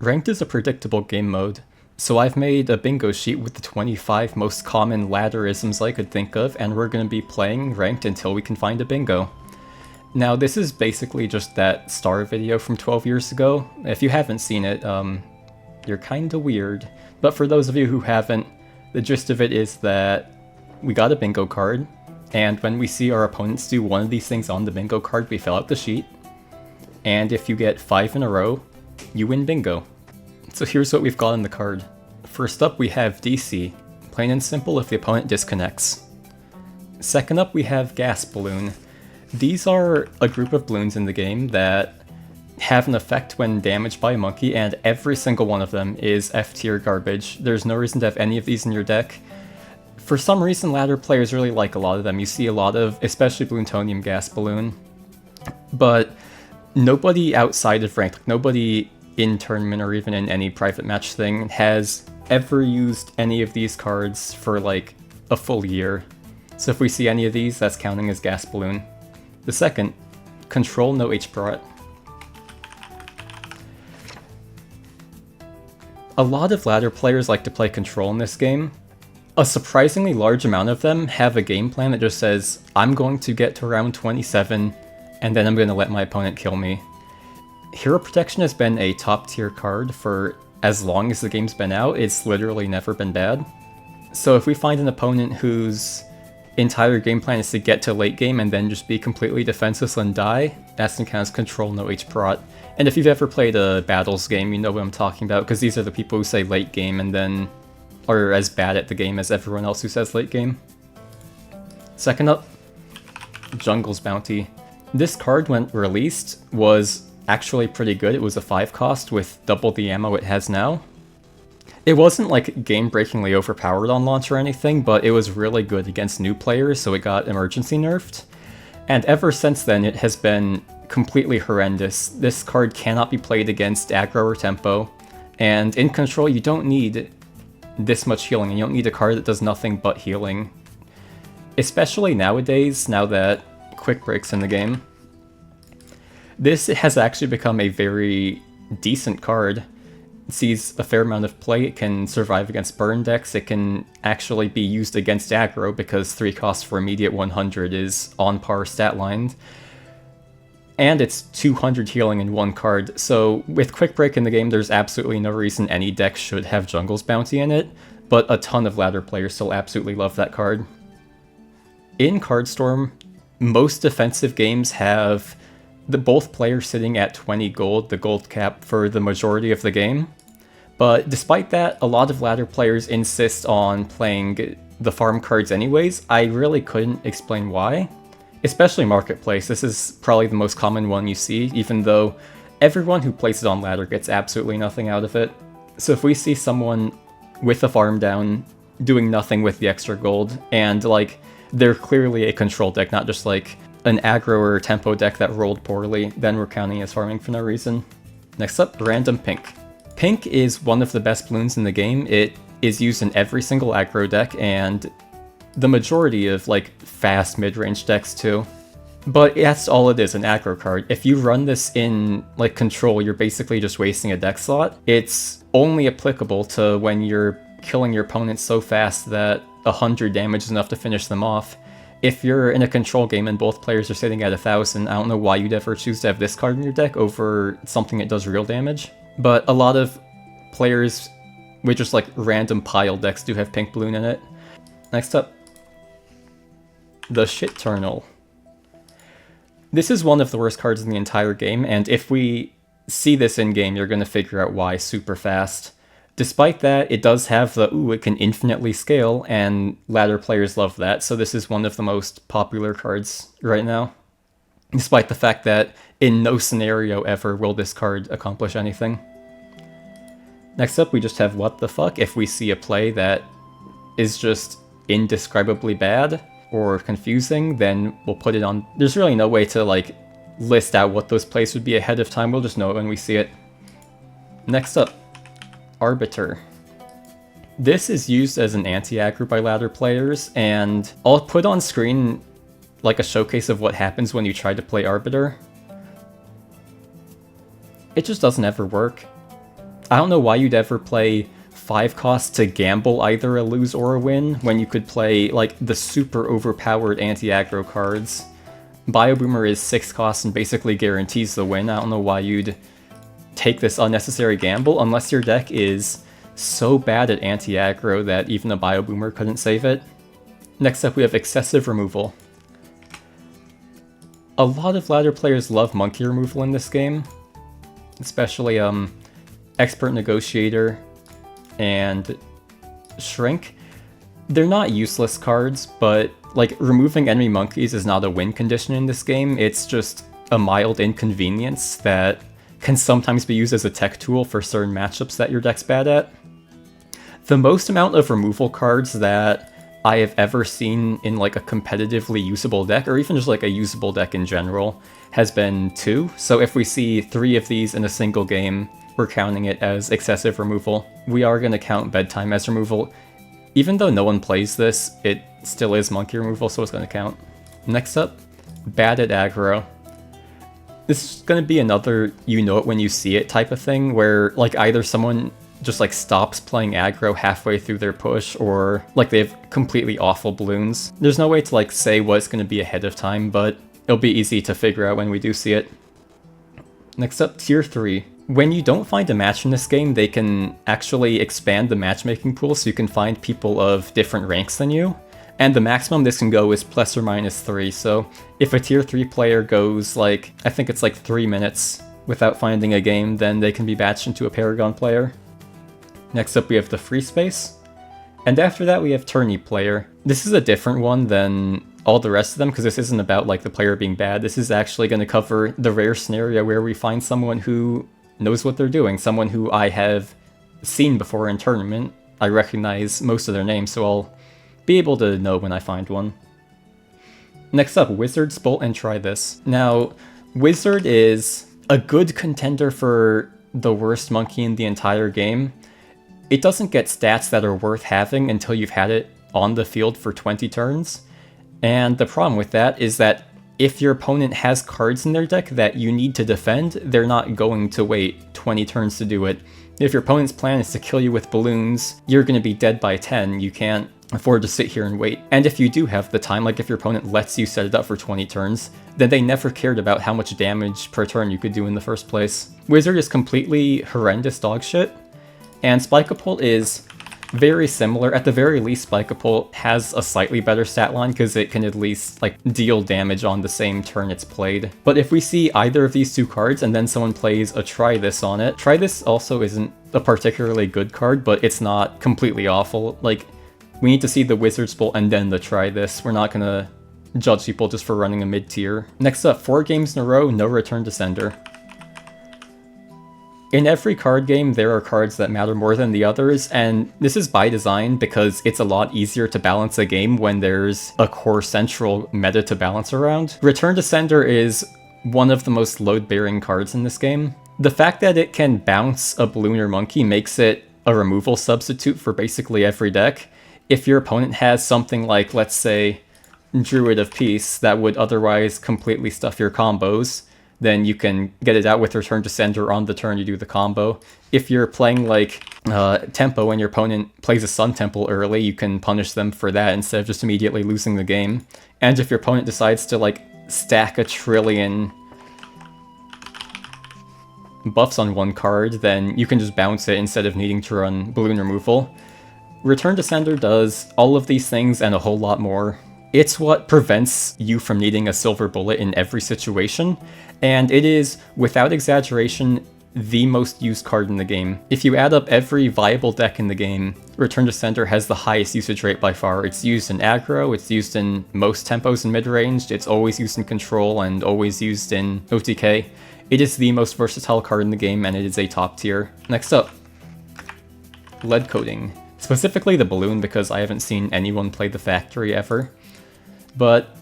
Ranked is a predictable game mode, so I've made a bingo sheet with the 25 most common ladderisms I could think of, and we're going to be playing ranked until we can find a bingo. Now, this is basically just that star video from 12 years ago. If you haven't seen it, you're kinda weird. But for those of you who haven't, the gist of it is that we got a bingo card, and when we see our opponents do one of these things on the bingo card, we fill out the sheet. And if you get 5 in a row, you win bingo. So here's what we've got on the card. First up, we have DC, plain and simple if the opponent disconnects. Second up, we have Gas Balloon. These are a group of balloons in the game that have an effect when damaged by a monkey, and every single one of them is F tier garbage. There's no reason to have any of these in your deck. For some reason, ladder players really like a lot of them. You see a lot of, especially Bloontonium Gas Balloon. But nobody outside of ranked, nobody in tournament or even in any private match thing has ever used any of these cards for like a full year. So if we see any of these, that's counting as Gas Balloon. The second, Control No H-Prot. A lot of ladder players like to play Control in this game. A surprisingly large amount of them have a game plan that just says, I'm going to get to round 27, and then I'm going to let my opponent kill me. Hero Protection has been a top tier card for as long as the game's been out. It's literally never been bad. So if we find an opponent whose entire game plan is to get to late game and then just be completely defenseless and die, that's going to count as Control No H-Prot. And if you've ever played a Battles game, you know what I'm talking about, because these are the people who say late game and then are as bad at the game as everyone else who says late game. Second up, Jungle's Bounty. This card, when released, was actually pretty good. It was a 5 cost with double the ammo it has now. It wasn't like game-breakingly overpowered on launch or anything, but it was really good against new players, so it got emergency nerfed. And ever since then, it has been completely horrendous. This card cannot be played against aggro or tempo, and in Control you don't need this much healing, and you don't need a card that does nothing but healing. Especially nowadays, now that Quick Break's in the game. This has actually become a very decent card. It sees a fair amount of play, it can survive against burn decks, it can actually be used against aggro because 3 costs for immediate 100 is on par stat lined. And it's 200 healing in 1 card, so with Quick Break in the game there's absolutely no reason any deck should have Jungle's Bounty in it, but a ton of ladder players still absolutely love that card. In Cardstorm, most defensive games have both players sitting at 20 gold, the gold cap for the majority of the game. But despite that, a lot of ladder players insist on playing the farm cards anyways. I really couldn't explain why. Especially Marketplace, this is probably the most common one you see, even though everyone who plays it on ladder gets absolutely nothing out of it. So if we see someone with a farm down doing nothing with the extra gold, and like they're clearly a control deck, not just like an aggro or tempo deck that rolled poorly, then we're counting as farming for no reason. Next up, Random Pink. Pink is one of the best balloons in the game. It is used in every single aggro deck, and the majority of like fast mid-range decks too. But that's all it is, an aggro card. If you run this in like Control, you're basically just wasting a deck slot. It's only applicable to when you're killing your opponents so fast that 100 damage is enough to finish them off. If you're in a Control game and both players are sitting at 1000, I don't know why you'd ever choose to have this card in your deck over something that does real damage. But a lot of players with just like random pile decks do have Pink Balloon in it. Next up, the Shit-Turnal. This is one of the worst cards in the entire game, and if we see this in-game, you're going to figure out why super fast. Despite that, it does have the, ooh, it can infinitely scale, and ladder players love that, so this is one of the most popular cards right now. Despite the fact that in no scenario ever will this card accomplish anything. Next up, we just have What the Fuck. If we see a play that is just indescribably bad or confusing, then we'll put it on. There's really no way to like list out what those plays would be ahead of time, we'll just know it when we see it. Next up, Arbiter. This is used as an anti-aggro by ladder players, and I'll put on screen like a showcase of what happens when you try to play Arbiter. It just doesn't ever work. I don't know why you'd ever play 5 costs to gamble either a lose or a win when you could play like the super overpowered anti-aggro cards. Bioboomer is 6 costs and basically guarantees the win. I don't know why you'd take this unnecessary gamble unless your deck is so bad at anti-aggro that even a Bioboomer couldn't save it. Next up we have excessive removal. A lot of ladder players love monkey removal in this game, especially Expert Negotiator and Shrink. They're not useless cards, but like removing enemy monkeys is not a win condition in this game. It's just a mild inconvenience that can sometimes be used as a tech tool for certain matchups that your deck's bad at. The most amount of removal cards that I have ever seen in like a competitively usable deck, or even just like a usable deck in general, has been 2. So if we see 3 of these in a single game, we're counting it as excessive removal. We are going to count bedtime as removal. Even though no one plays this, it still is monkey removal, so it's going to count. Next up, bad at aggro. This is going to be another you know it when you see it type of thing, where like either someone just like stops playing aggro halfway through their push, or like they have completely awful Bloons. There's no way to like say what it's going to be ahead of time, but it'll be easy to figure out when we do see it. Next up, Tier 3. When you don't find a match in this game, they can actually expand the matchmaking pool so you can find people of different ranks than you. And the maximum this can go is ±3, so if a Tier 3 player goes like, I think it's like 3 minutes without finding a game, then they can be batched into a Paragon player. Next up we have the Free Space. And after that we have Tourney Player. This is a different one than all the rest of them because this isn't about like the player being bad. This is actually going to cover the rare scenario where we find someone who knows what they're doing, someone who I have seen before in tournament. I recognize most of their names, so I'll be able to know when I find one. Next up, Wizard, Spolt, and Try This. Now, Wizard is a good contender for the worst monkey in the entire game. It doesn't get stats that are worth having until you've had it on the field for 20 turns. And the problem with that is that if your opponent has cards in their deck that you need to defend, they're not going to wait 20 turns to do it. If your opponent's plan is to kill you with Bloons, you're going to be dead by 10. You can't afford to sit here and wait. And if you do have the time, like if your opponent lets you set it up for 20 turns, then they never cared about how much damage per turn you could do in the first place. Wizard is completely horrendous dogshit. And Spike-a-Pult is very similar. At the very least, Spike-a-Pult has a slightly better stat line because it can at least like deal damage on the same turn it's played. But if we see either of these 2 cards and then someone plays a Try This on it, Try This also isn't a particularly good card, but it's not completely awful. Like, we need to see the Wizard Spolt and then the Try This. We're not gonna judge people just for running a mid-tier. Next up, 4 games in a row, no Return to Sender. In every card game, there are cards that matter more than the others, and this is by design because it's a lot easier to balance a game when there's a core central meta to balance around. Return to Sender is one of the most load-bearing cards in this game. The fact that it can bounce a Bloon or Monkey makes it a removal substitute for basically every deck. If your opponent has something like, let's say, Druid of Peace that would otherwise completely stuff your combos, then you can get it out with Return to Sender on the turn you do the combo. If you're playing like Tempo and your opponent plays a Sun Temple early, you can punish them for that instead of just immediately losing the game. And if your opponent decides to like stack a trillion buffs on one card, then you can just bounce it instead of needing to run Bloon removal. Return to Sender does all of these things and a whole lot more. It's what prevents you from needing a silver bullet in every situation, and it is, without exaggeration, the most used card in the game. If you add up every viable deck in the game, Return to Sender has the highest usage rate by far. It's used in aggro, it's used in most tempos and mid-range, it's always used in control, and always used in OTK. It is the most versatile card in the game, and it is a top tier. Next up, Lead Coating. Specifically the Bloon, because I haven't seen anyone play the Factory ever. But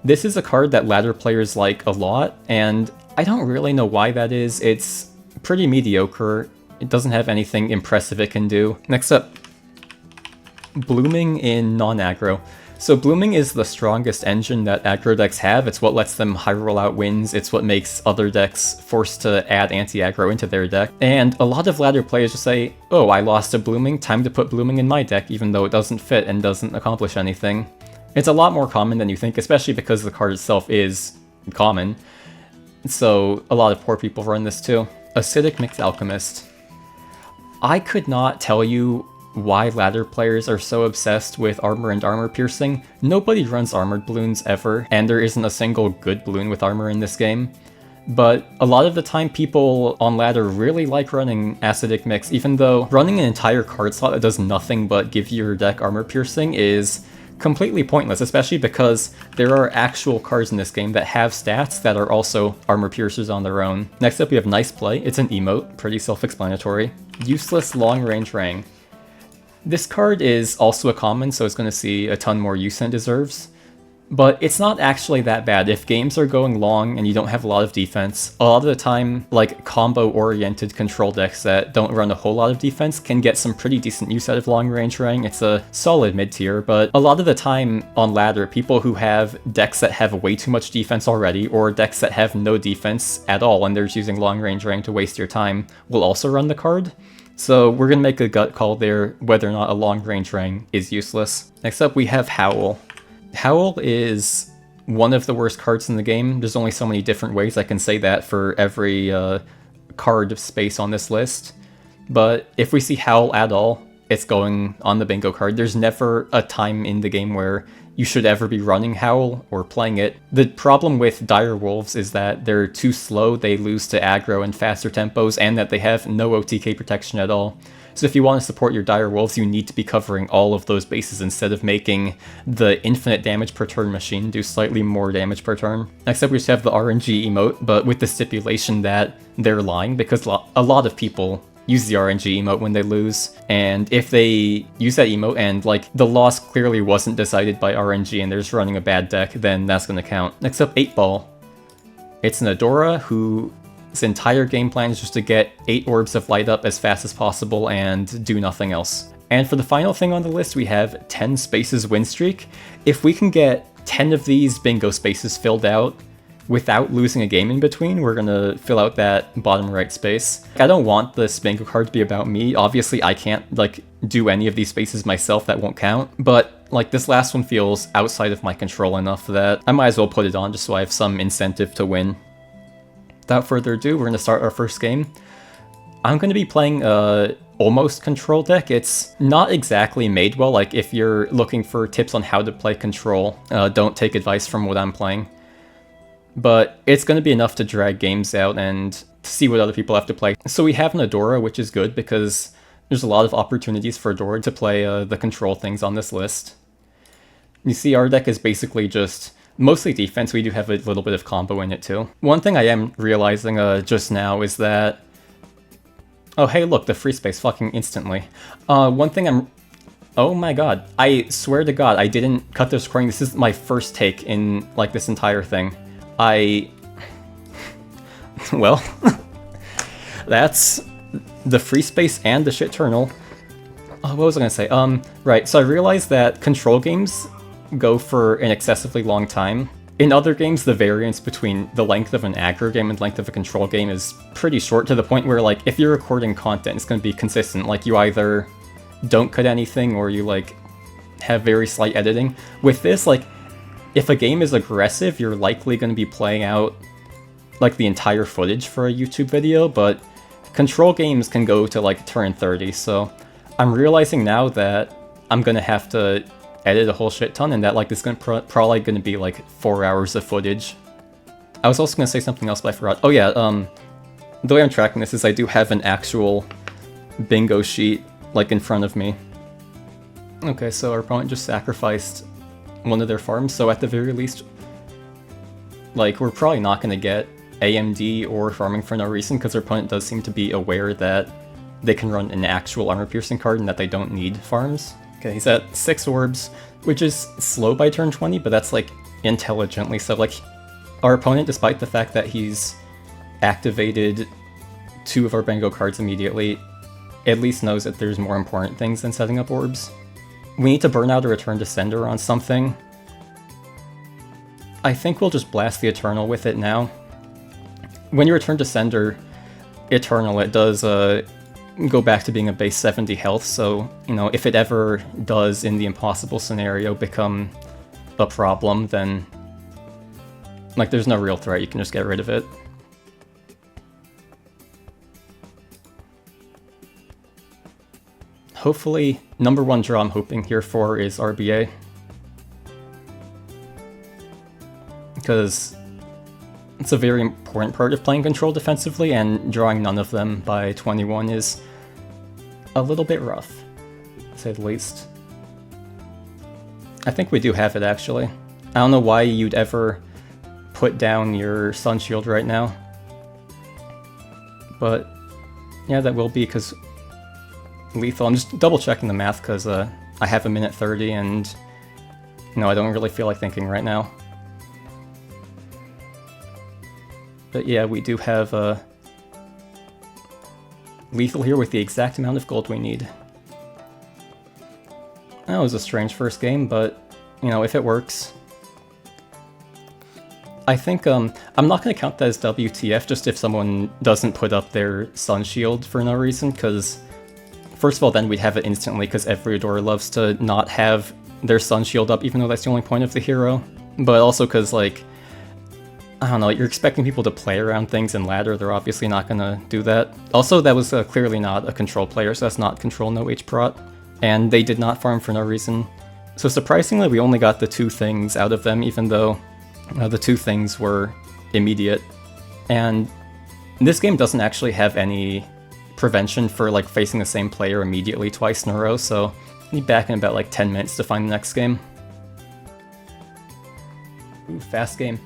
this is a card that ladder players like a lot, and I don't really know why that is. It's pretty mediocre. It doesn't have anything impressive it can do. Next up, Blooming in non-aggro. So blooming is the strongest engine that aggro decks have. It's what lets them high roll out wins. It's what makes other decks forced to add anti-aggro into their deck. And a lot of ladder players just say, oh, I lost to blooming, time to put blooming in my deck, even though it doesn't fit and doesn't accomplish anything. It's a lot more common than you think, especially because the card itself is common. So a lot of poor people run this too. Acidic Mixed Alchemist. I could not tell you why ladder players are so obsessed with armor and armor piercing. Nobody runs armored balloons ever, and there isn't a single good balloon with armor in this game. But a lot of the time people on ladder really like running Acidic Mix, even though running an entire card slot that does nothing but give your deck armor piercing is completely pointless, especially because there are actual cards in this game that have stats that are also armor piercers on their own. Next up we have Nice Play. It's an emote, pretty self-explanatory. Useless Long Range Rang. This card is also a common, so it's going to see a ton more use than it deserves. But it's not actually that bad. If games are going long and you don't have a lot of defense, a lot of the time, like combo-oriented control decks that don't run a whole lot of defense can get some pretty decent use out of Long Range Rang. It's a solid mid-tier, but a lot of the time on ladder, people who have decks that have way too much defense already, or decks that have no defense at all and they're just using Long Range Rang to waste your time, will also run the card. So we're going to make a gut call there whether or not a Long Range Rang is useless. Next up we have Howl. Howl is one of the worst cards in the game. There's only so many different ways I can say that for every card space on this list. But if we see Howl at all, it's going on the bingo card. There's never a time in the game where you should ever be running Howl or playing it. The problem with Dire Wolves is that they're too slow, they lose to aggro and faster tempos, and that they have no OTK protection at all. So if you want to support your Dire Wolves, you need to be covering all of those bases instead of making the infinite damage per turn machine do slightly more damage per turn. Next up we just have the RNG emote, but with the stipulation that they're lying, because a lot of people use the RNG emote when they lose, and if they use that emote and like the loss clearly wasn't decided by RNG and they're just running a bad deck, then that's going to count. Next up, 8 Ball. It's an Adora whose entire game plan is just to get 8 orbs of light up as fast as possible and do nothing else. And for the final thing on the list, we have 10 spaces win streak. If we can get 10 of these bingo spaces filled out without losing a game in between, we're gonna fill out that bottom right space. I don't want this bingo card to be about me. Obviously, I can't like do any of these spaces myself, that won't count. But like this last one feels outside of my control enough that I might as well put it on just so I have some incentive to win. Without further ado, we're gonna start our first game. I'm gonna be playing a almost control deck. It's not exactly made well. Like if you're looking for tips on how to play control, don't take advice from what I'm playing. But it's going to be enough to drag games out and to see what other people have to play. So we have an Adora, which is good because there's a lot of opportunities for Adora to play the control things on this list. You see our deck is basically just mostly defense. We do have a little bit of combo in it too. One thing I am realizing just now is that... Oh hey look, the free space fucking instantly. One thing I'm... Oh my god, I swear to god I didn't cut this recording. This is my first take in like this entire thing. Well, that's the free space and the shit turtle. What was I gonna say? Right, so I realized that control games go for an excessively long time. In other games, the variance between the length of an aggro game and length of a control game is pretty short, to the point where, like, if you're recording content, it's gonna be consistent. Like, you either don't cut anything or you, like, have very slight editing. With this, like, if a game is aggressive, you're likely going to be playing out like the entire footage for a YouTube video, but control games can go to like turn 30, so I'm realizing now that I'm going to have to edit a whole shit ton, and that like this is probably going to be like 4 hours of footage. I was also going to say something else, but I forgot. Oh yeah, the way I'm tracking this is I do have an actual bingo sheet like in front of me. Okay, so our opponent just sacrificed one of their farms, so at the very least, like, we're probably not going to get AMD or farming for no reason, because their opponent does seem to be aware that they can run an actual armor piercing card and that they don't need farms. Okay, he's at 6 orbs, which is slow by turn 20, but that's like intelligently so. Like, our opponent, despite the fact that he's activated 2 of our bingo cards immediately, at least knows that there's more important things than setting up orbs. We need to burn out a Return to Sender on something. I think we'll just blast the Eternal with it now. When you Return to Sender Eternal, it does go back to being a base 70 health, so, you know, if it ever does, in the impossible scenario, become a problem, then, like, there's no real threat, you can just get rid of it. Hopefully, number one draw I'm hoping here for is RBA. Because it's a very important part of playing control defensively, and drawing none of them by 21 is a little bit rough, to say the least. I think we do have it, actually. I don't know why you'd ever put down your Sun Shield right now. But, yeah, that will be, because lethal. I'm just double-checking the math, because I have a minute 30, and, you know, I don't really feel like thinking right now. But yeah, we do have lethal here with the exact amount of gold we need. That was a strange first game, but, you know, if it works. I think, I'm not going to count that as WTF just if someone doesn't put up their Sun Shield for no reason, because, first of all, then we'd have it instantly, because every Adora loves to not have their Sun Shield up, even though that's the only point of the hero. But also because, like, I don't know, you're expecting people to play around things in ladder, they're obviously not gonna do that. Also, that was clearly not a control player, so that's not control no H-Prot, and they did not farm for no reason. So surprisingly, we only got the 2 things out of them, even though the 2 things were immediate. And this game doesn't actually have any prevention for, like, facing the same player immediately twice in a row, so I need back in about, like, 10 minutes to find the next game. Ooh, fast game.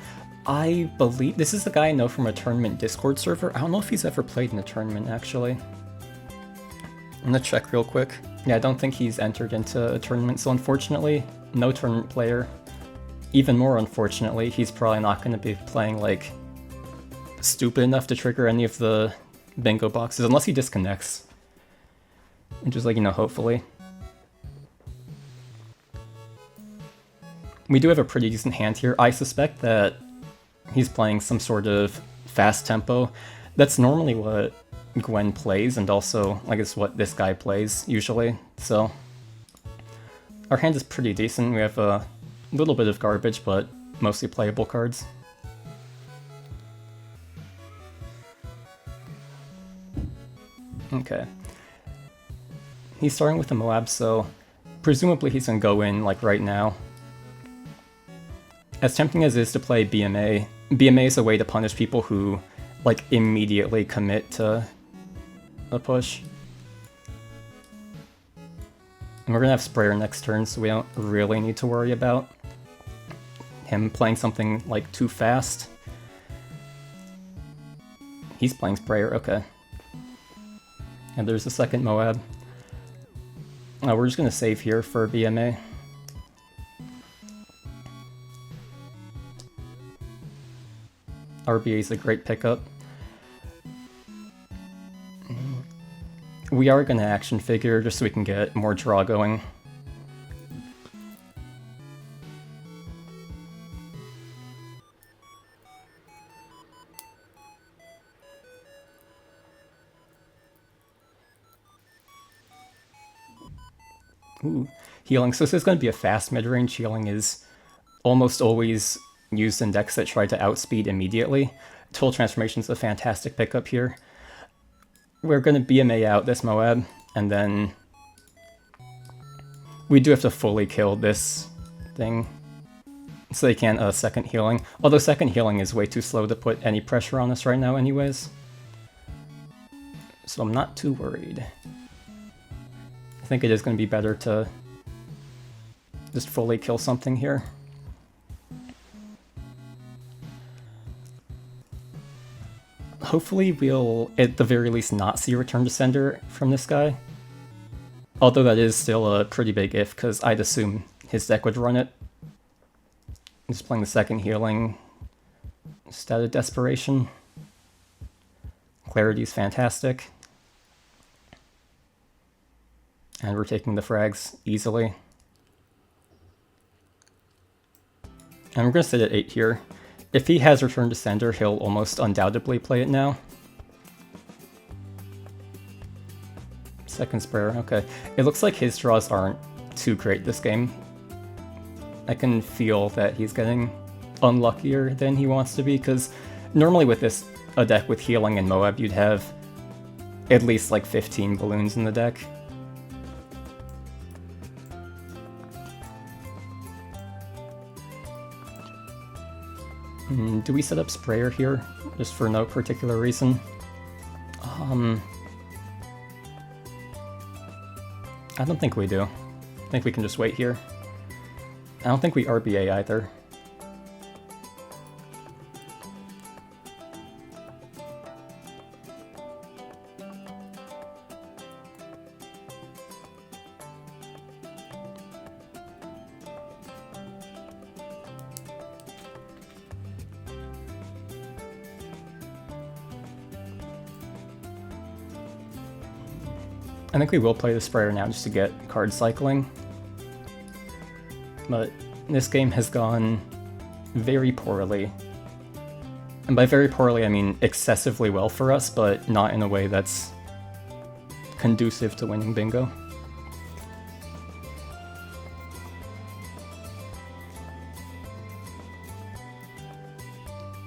I believe this is the guy I know from a tournament Discord server. I don't know if he's ever played in a tournament, actually. I'm gonna check real quick. Yeah, I don't think he's entered into a tournament, so unfortunately, no tournament player. Even more unfortunately, he's probably not going to be playing, like, stupid enough to trigger any of the bingo boxes, unless he disconnects. Which is, like, you know, hopefully. We do have a pretty decent hand here. I suspect that he's playing some sort of fast tempo. That's normally what Gwen plays, and also, I guess, what this guy plays, usually. So, our hand is pretty decent. We have a little bit of garbage, but mostly playable cards. Okay. He's starting with a Moab, so presumably he's gonna go in, like, right now. As tempting as it is to play BMA, BMA is a way to punish people who, like, immediately commit to a push. And we're gonna have Sprayer next turn, so we don't really need to worry about him playing something, like, too fast. He's playing Sprayer, okay. And there's the second Moab. We're just gonna save here for BMA. RBA is a great pickup. We are going to action figure just so we can get more draw going. Ooh, healing. So this is going to be a fast mid-range. Healing is almost always used in decks that try to outspeed immediately. Total Transformation is a fantastic pickup here. We're going to BMA out this Moab, and then we do have to fully kill this thing so they can second healing. Although second healing is way too slow to put any pressure on us right now anyways. So I'm not too worried. I think it is going to be better to just fully kill something here. Hopefully we'll, at the very least, not see a Return to Sender from this guy. Although that is still a pretty big if, because I'd assume his deck would run it. I'm just playing the second healing. Stat of Desperation. Clarity's fantastic. And we're taking the frags easily. And we're going to sit at 8 here. If he has Return to Sender, he'll almost undoubtedly play it now. Second sprayer, okay. It looks like his draws aren't too great this game. I can feel that he's getting unluckier than he wants to be, because normally with a deck with healing and Moab, you'd have at least like 15 balloons in the deck. Do we set up sprayer here, just for no particular reason? I don't think we do. I think we can just wait here. I don't think we RBA either. I think we will play the sprayer now just to get card cycling. But this game has gone very poorly. And by very poorly, I mean excessively well for us, but not in a way that's conducive to winning bingo.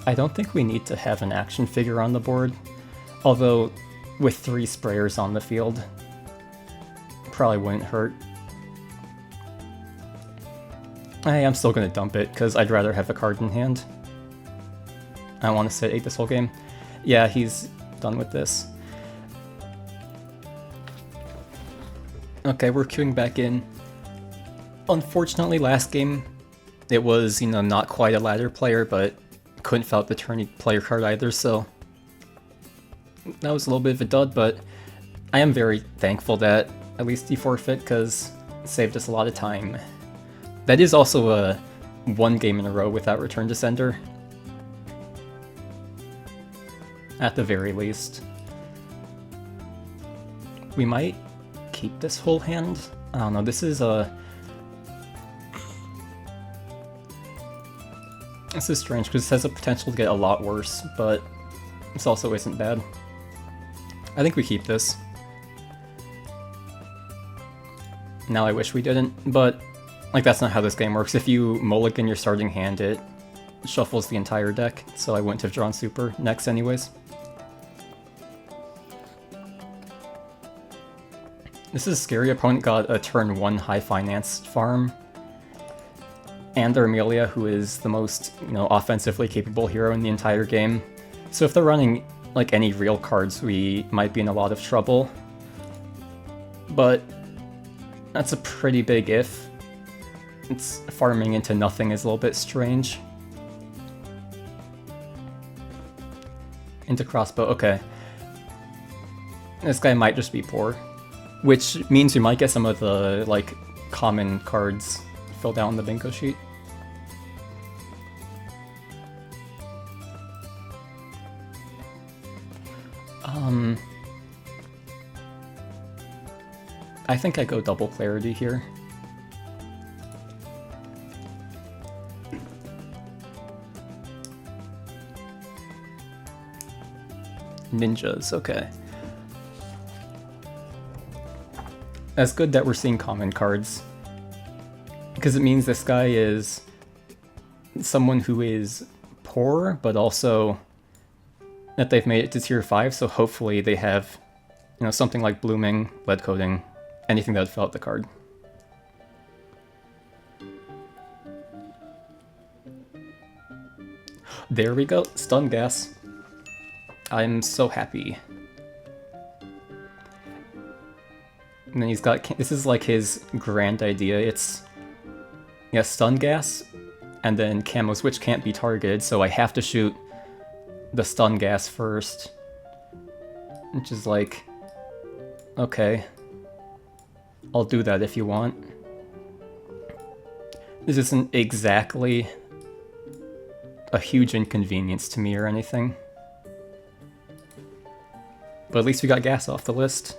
I don't think we need to have an action figure on the board, although with 3 sprayers on the field, probably wouldn't hurt. I'm still going to dump it, because I'd rather have a card in hand. I want to sit 8 this whole game. Yeah, he's done with this. Okay, we're queuing back in. Unfortunately, last game, it was, not quite a ladder player, but couldn't fill out the tourney player card either, so that was a little bit of a dud, but I am very thankful that at least he forfeit, because it saved us a lot of time. That is also a 1 game in a row without Return to Sender. At the very least. We might keep this whole hand? I don't know, this is strange, because this has the potential to get a lot worse, but this also isn't bad. I think we keep this. Now I wish we didn't, but that's not how this game works. If you mulligan your starting hand, it shuffles the entire deck, so I wouldn't have drawn Super next anyways. This is scary. Opponent got a turn 1 high financed farm, and their Amelia, who is the most, offensively capable hero in the entire game. So if they're running, any real cards, we might be in a lot of trouble. But that's a pretty big if. It's farming into nothing is a little bit strange. Into crossbow, okay. This guy might just be poor, which means we might get some of the, common cards filled out on the bingo sheet. I think I go double clarity here. Ninjas, okay. That's good that we're seeing common cards, because it means this guy is someone who is poor, but also that they've made it to tier 5, so hopefully they have, something like blooming, lead coating, anything that would fill out the card. There we go, stun gas. I'm so happy. And then he's got, this is his grand idea. It's, stun gas, and then camos, which can't be targeted, so I have to shoot the stun gas first. Which is okay. I'll do that if you want. This isn't exactly a huge inconvenience to me or anything. But at least we got gas off the list.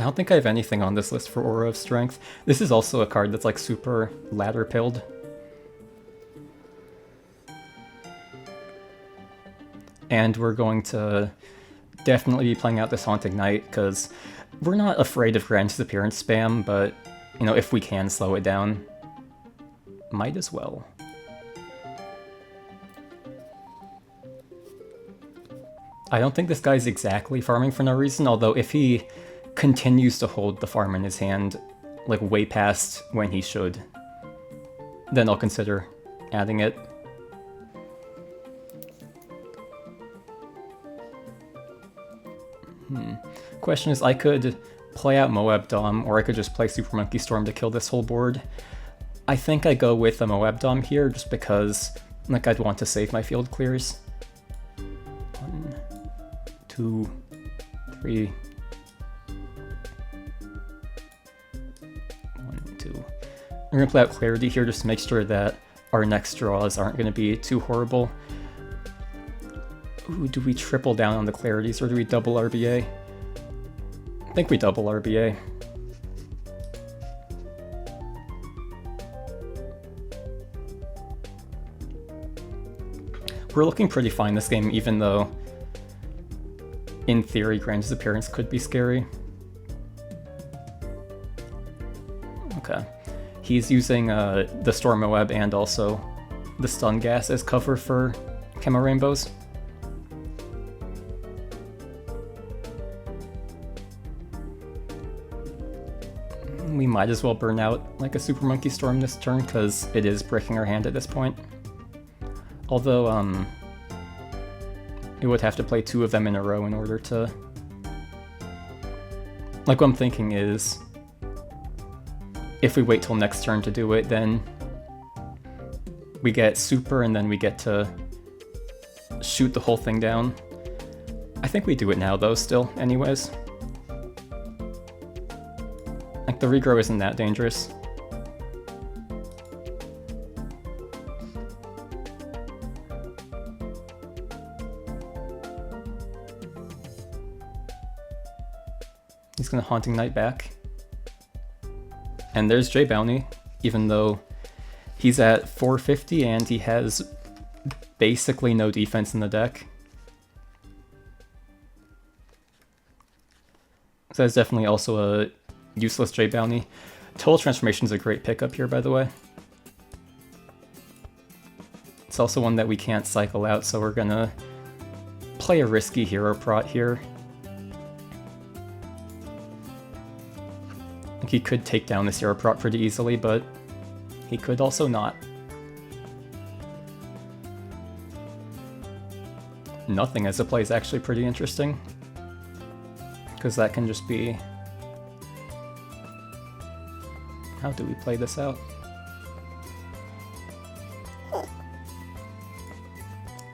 don't think I have anything on this list for Aura of Strength. This is also a card that's like super ladder pilled. And we're going to definitely be playing out this Haunting Knight, because we're not afraid of Grand Disappearance spam, but, you know, if we can slow it down, might as well. I don't think this guy's exactly farming for no reason, although if he continues to hold the farm in his hand, like way past when he should, then I'll consider adding it. Question is, I could play out Moab Dom, or I could just play Super Monkey Storm to kill this whole board. I think I go with a Moab Dom here, just because, like, I'd want to save my field clears. 1, 2, 3. 1, 2. We're gonna play out Clarity here just to make sure that our next draws aren't gonna be too horrible. Ooh, do we triple down on the Clarities, or do we double RBA? I think we double RBA. We're looking pretty fine this game, even though, in theory, Grand Disappearance could be scary. Okay. He's using the Storm Moab and also the Stun Gas as cover for Chemo Rainbows. We might as well burn out like a Super Monkey Storm this turn, because it is breaking our hand at this point. Although, it would have to play 2 of them in a row in order to... Like, what I'm thinking is, if we wait till next turn to do it, then we get Super and then we get to shoot the whole thing down. I think we do it now, though, still, anyways. Like, the regrow isn't that dangerous. He's gonna Haunting Knight back. And there's J Bounty, even though he's at 450 and he has basically no defense in the deck. So that's definitely also a useless J Bounty. Total Transformation is a great pickup here, by the way. It's also one that we can't cycle out, so we're gonna play a risky hero prot here. He could take down this hero prot pretty easily, but he could also not. Nothing as a play is actually pretty interesting, because that can just be... How do we play this out?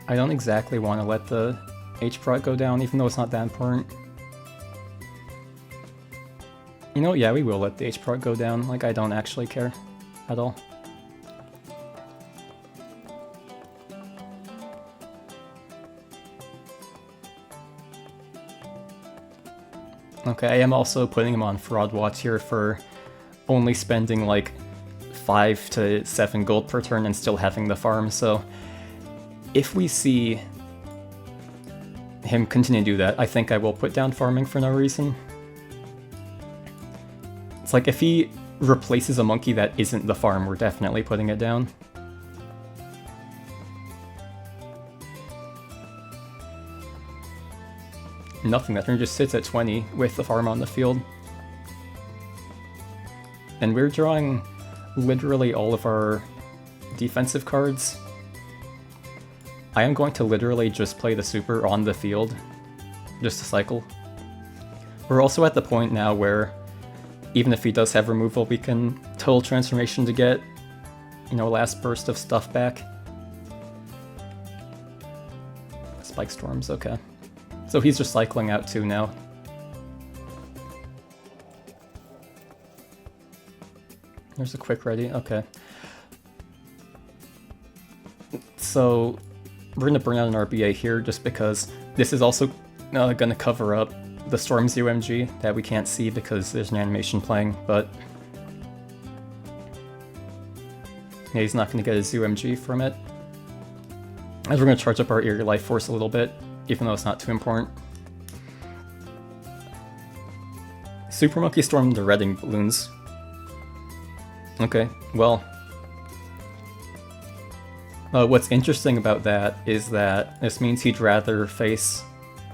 I don't exactly want to let the H-Prot go down, even though it's not that important. You know, yeah, we will let the H-Prot go down. Like, I don't actually care at all. Okay, I am also putting him on Fraud Watch here for only spending like 5 to 7 gold per turn and still having the farm, so if we see him continue to do that, I think I will put down farming for no reason. It's like, if he replaces a monkey that isn't the farm, we're definitely putting it down. Nothing, that turn just sits at 20 with the farm on the field. And we're drawing literally all of our defensive cards. I am going to literally just play the super on the field, just to cycle. We're also at the point now where, even if he does have removal, we can Total Transformation to get, you know, last burst of stuff back. Spike Storms, okay. So he's just cycling out 2 now. There's a quick ready, okay. So we're gonna burn out an RBA here just because this is also gonna cover up the Storm's UMG that we can't see because there's an animation playing, but yeah, he's not going to get his UMG from it. As we're going to charge up our Eerie Life Force a little bit, even though it's not too important. Super Monkey Storm the Redding Bloons. Okay, well, what's interesting about that is that this means he'd rather face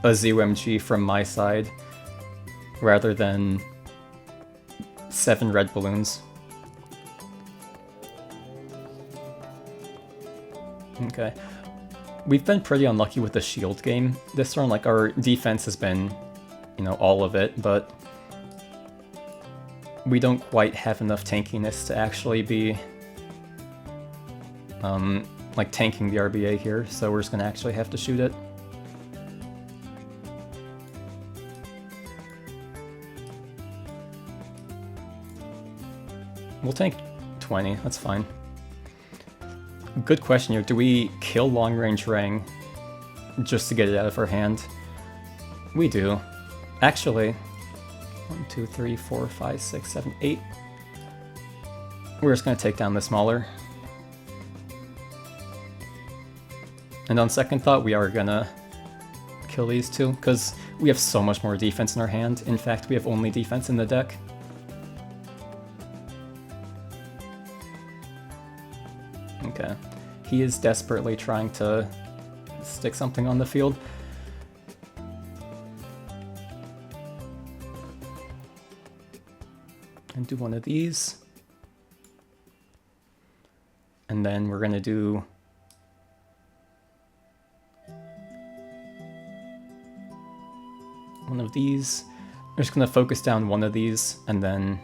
a ZUMG from my side rather than 7 red balloons. Okay. We've been pretty unlucky with the shield game this run. Like, our defense has been, you know, all of it, but we don't quite have enough tankiness to actually be, like, tanking the RBA here, so we're just gonna actually have to shoot it. We'll tank 20, that's fine. Good question here. Do we kill long range Rang just to get it out of our hand? We do. Actually, 1, 2, 3, 4, 5, 6, 7, 8. We're just going to take down this Mauler. And on second thought, we are going to kill these two, because we have so much more defense in our hand. In fact, we have only defense in the deck. Okay. He is desperately trying to stick something on the field. And do one of these. And then we're going to do one of these. We're just going to focus down one of these, and then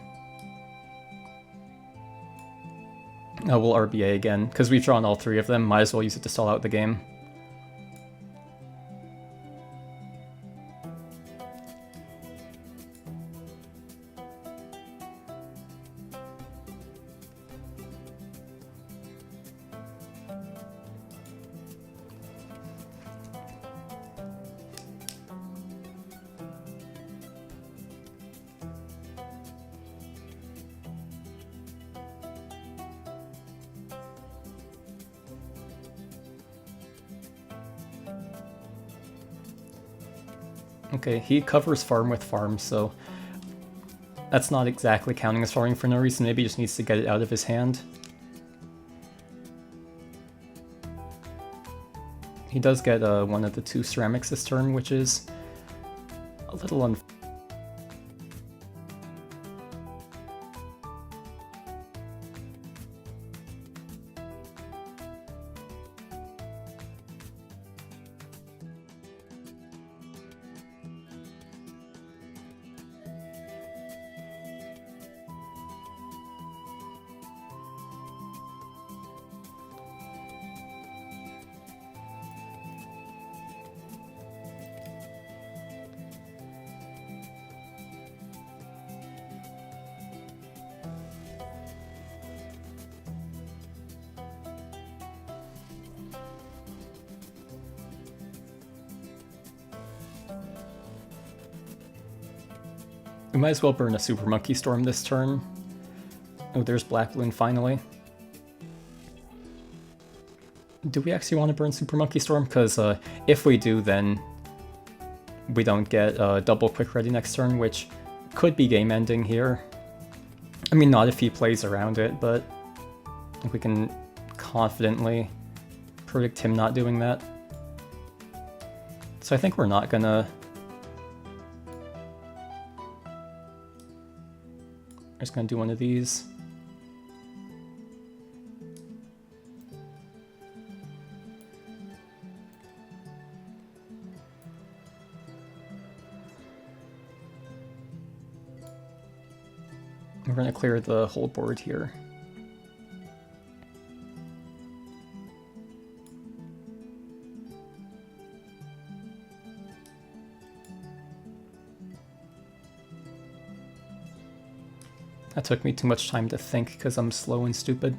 we'll RBA again, because we've drawn all 3 of them. Might as well use it to stall out the game. Okay, he covers farm with farm, so that's not exactly counting as farming for no reason. Maybe he just needs to get it out of his hand. He does get one of the 2 ceramics this turn, which is a little unfair. We might as well burn a Super Monkey Storm this turn. Oh, there's Black Balloon finally. Do we actually want to burn Super Monkey Storm? Because if we do, then we don't get double Quick Ready next turn, which could be game ending here. I mean, not if he plays around it, but I think we can confidently predict him not doing that. So I think we're not gonna... I'm just gonna do one of these. We're gonna clear the whole board here. That took me too much time to think because I'm slow and stupid.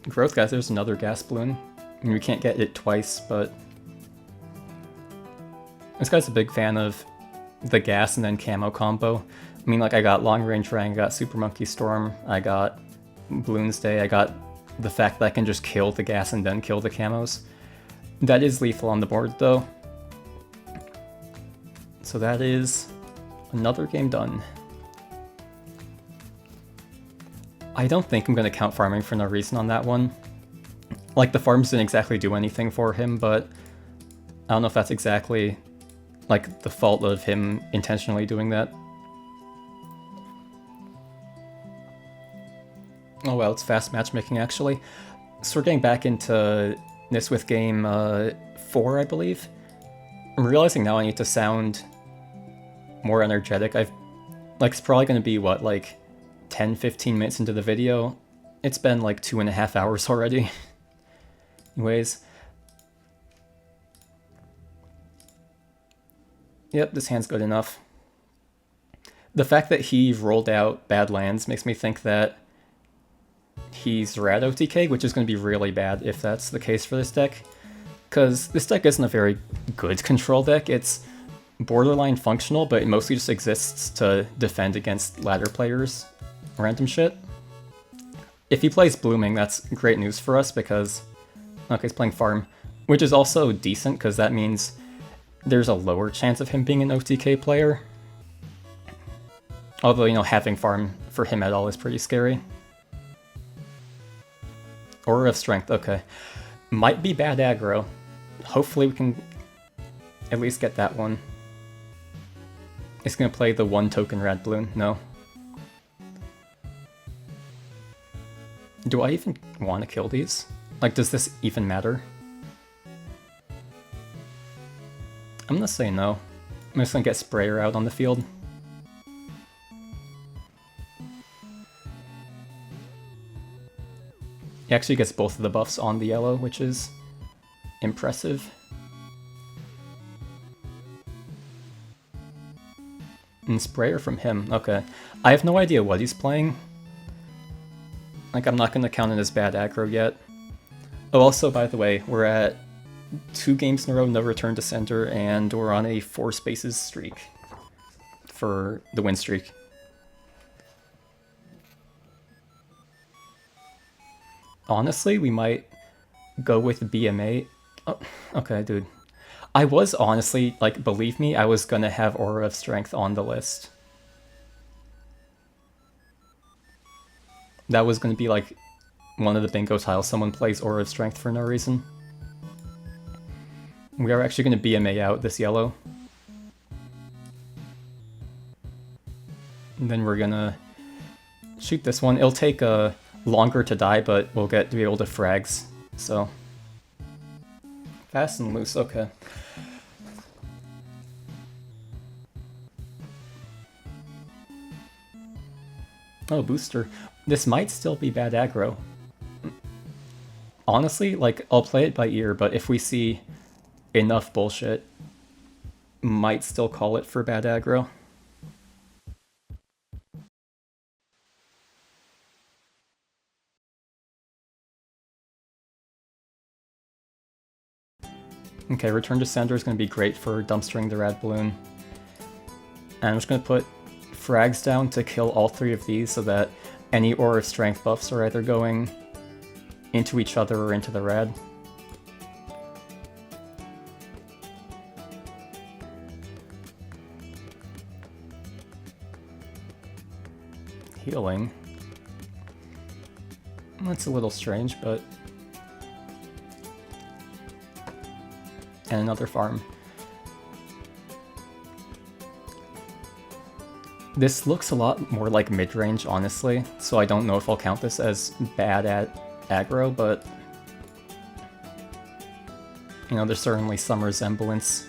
Growth gas, there's another gas balloon. I mean, we can't get it twice, but... This guy's a big fan of the gas and then camo combo. I mean, like, I got Long Range Rang, I got Super Monkey Storm, I got Bloons Day, I got the fact that I can just kill the gas and then kill the camos. That is lethal on the board, though. So that is another game done. I don't think I'm going to count farming for no reason on that one. Like, the farms didn't exactly do anything for him, but I don't know if that's exactly, like, the fault of him intentionally doing that. Oh well, it's fast matchmaking, actually. So we're getting back into this with game 4, I believe. I'm realizing now I need to sound more energetic. It's probably going to be, what, like 10-15 minutes into the video? It's been like 2.5 hours already. Anyways. Yep, this hand's good enough. The fact that he rolled out bad lands makes me think that he's Rad OTK, which is going to be really bad if that's the case for this deck. Because this deck isn't a very good control deck. It's borderline functional, but it mostly just exists to defend against ladder players. Random shit. If he plays Blooming, that's great news for us because... Okay, he's playing Farm, which is also decent because that means there's a lower chance of him being an OTK player. Although, you know, having Farm for him at all is pretty scary. Aura of Strength, okay. Might be bad aggro. Hopefully we can at least get that one. It's gonna play the 1 token Rad Bloon, no. Do I even want to kill these? Like, does this even matter? I'm gonna say no. I'm just gonna get Sprayer out on the field. He actually gets both of the buffs on the yellow, which is impressive. And Sprayer from him, okay. I have no idea what he's playing. Like, I'm not gonna count it as bad aggro yet. Oh, also, by the way, we're at 2 games in a row, no return to center, and we're on a 4 spaces streak for the win streak. Honestly, we might go with BMA. Oh, okay, dude. I was honestly, like, believe me, I was gonna have Aura of Strength on the list. That was gonna be, like, one of the bingo tiles. Someone plays Aura of Strength for no reason. We are actually gonna BMA out this yellow. And then we're gonna shoot this one. It'll take longer to die, but we'll get to be able to frags, so. Fast and loose, okay. Oh, booster. This might still be bad aggro. Honestly, like, I'll play it by ear, but if we see enough bullshit, might still call it for bad aggro. Okay, Return to Sender is going to be great for dumpstering the Rad Bloon. And I'm just going to put frags down to kill all 3 of these so that any Aura of Strength buffs are either going into each other or into the Rad. Healing. That's a little strange, but... And another farm. This looks a lot more like mid-range, honestly, so I don't know if I'll count this as bad at aggro, but... You know, there's certainly some resemblance.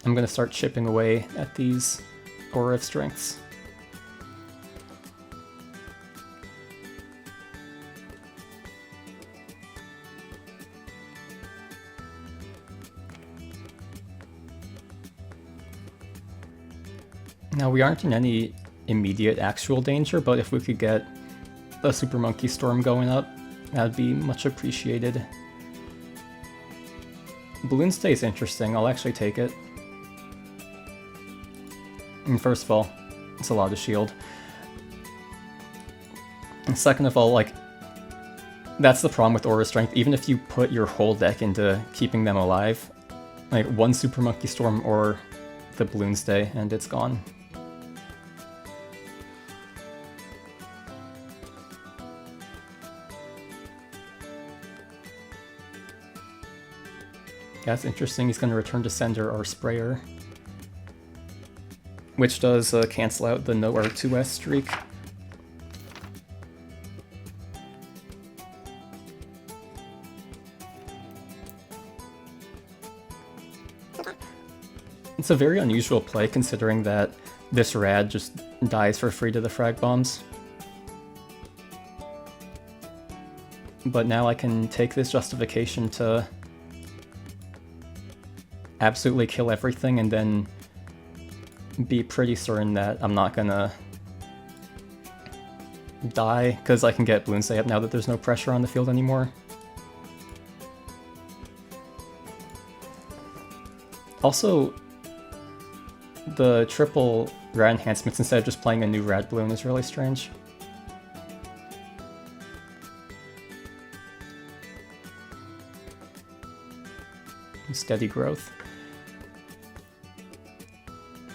I'm gonna start chipping away at these Aura of Strengths. Now, we aren't in any immediate actual danger, but if we could get a Super Monkey Storm going up, that'd be much appreciated. Bloons Day is interesting, I'll actually take it. And first of all, it's a lot of shield. And second of all, like, that's the problem with Aura Strength. Even if you put your whole deck into keeping them alive, like one Super Monkey Storm or the Bloons Day, and it's gone. That's interesting, he's going to return to Sender or Sprayer, which does cancel out the no R2S streak. It's a very unusual play considering that this Rad just dies for free to the frag bombs. But now I can take this justification to absolutely kill everything and then be pretty certain that I'm not gonna die, because I can get Bloons Day up now that there's no pressure on the field anymore. Also, the triple Rad enhancements instead of just playing a new Rad Bloon is really strange. Steady growth.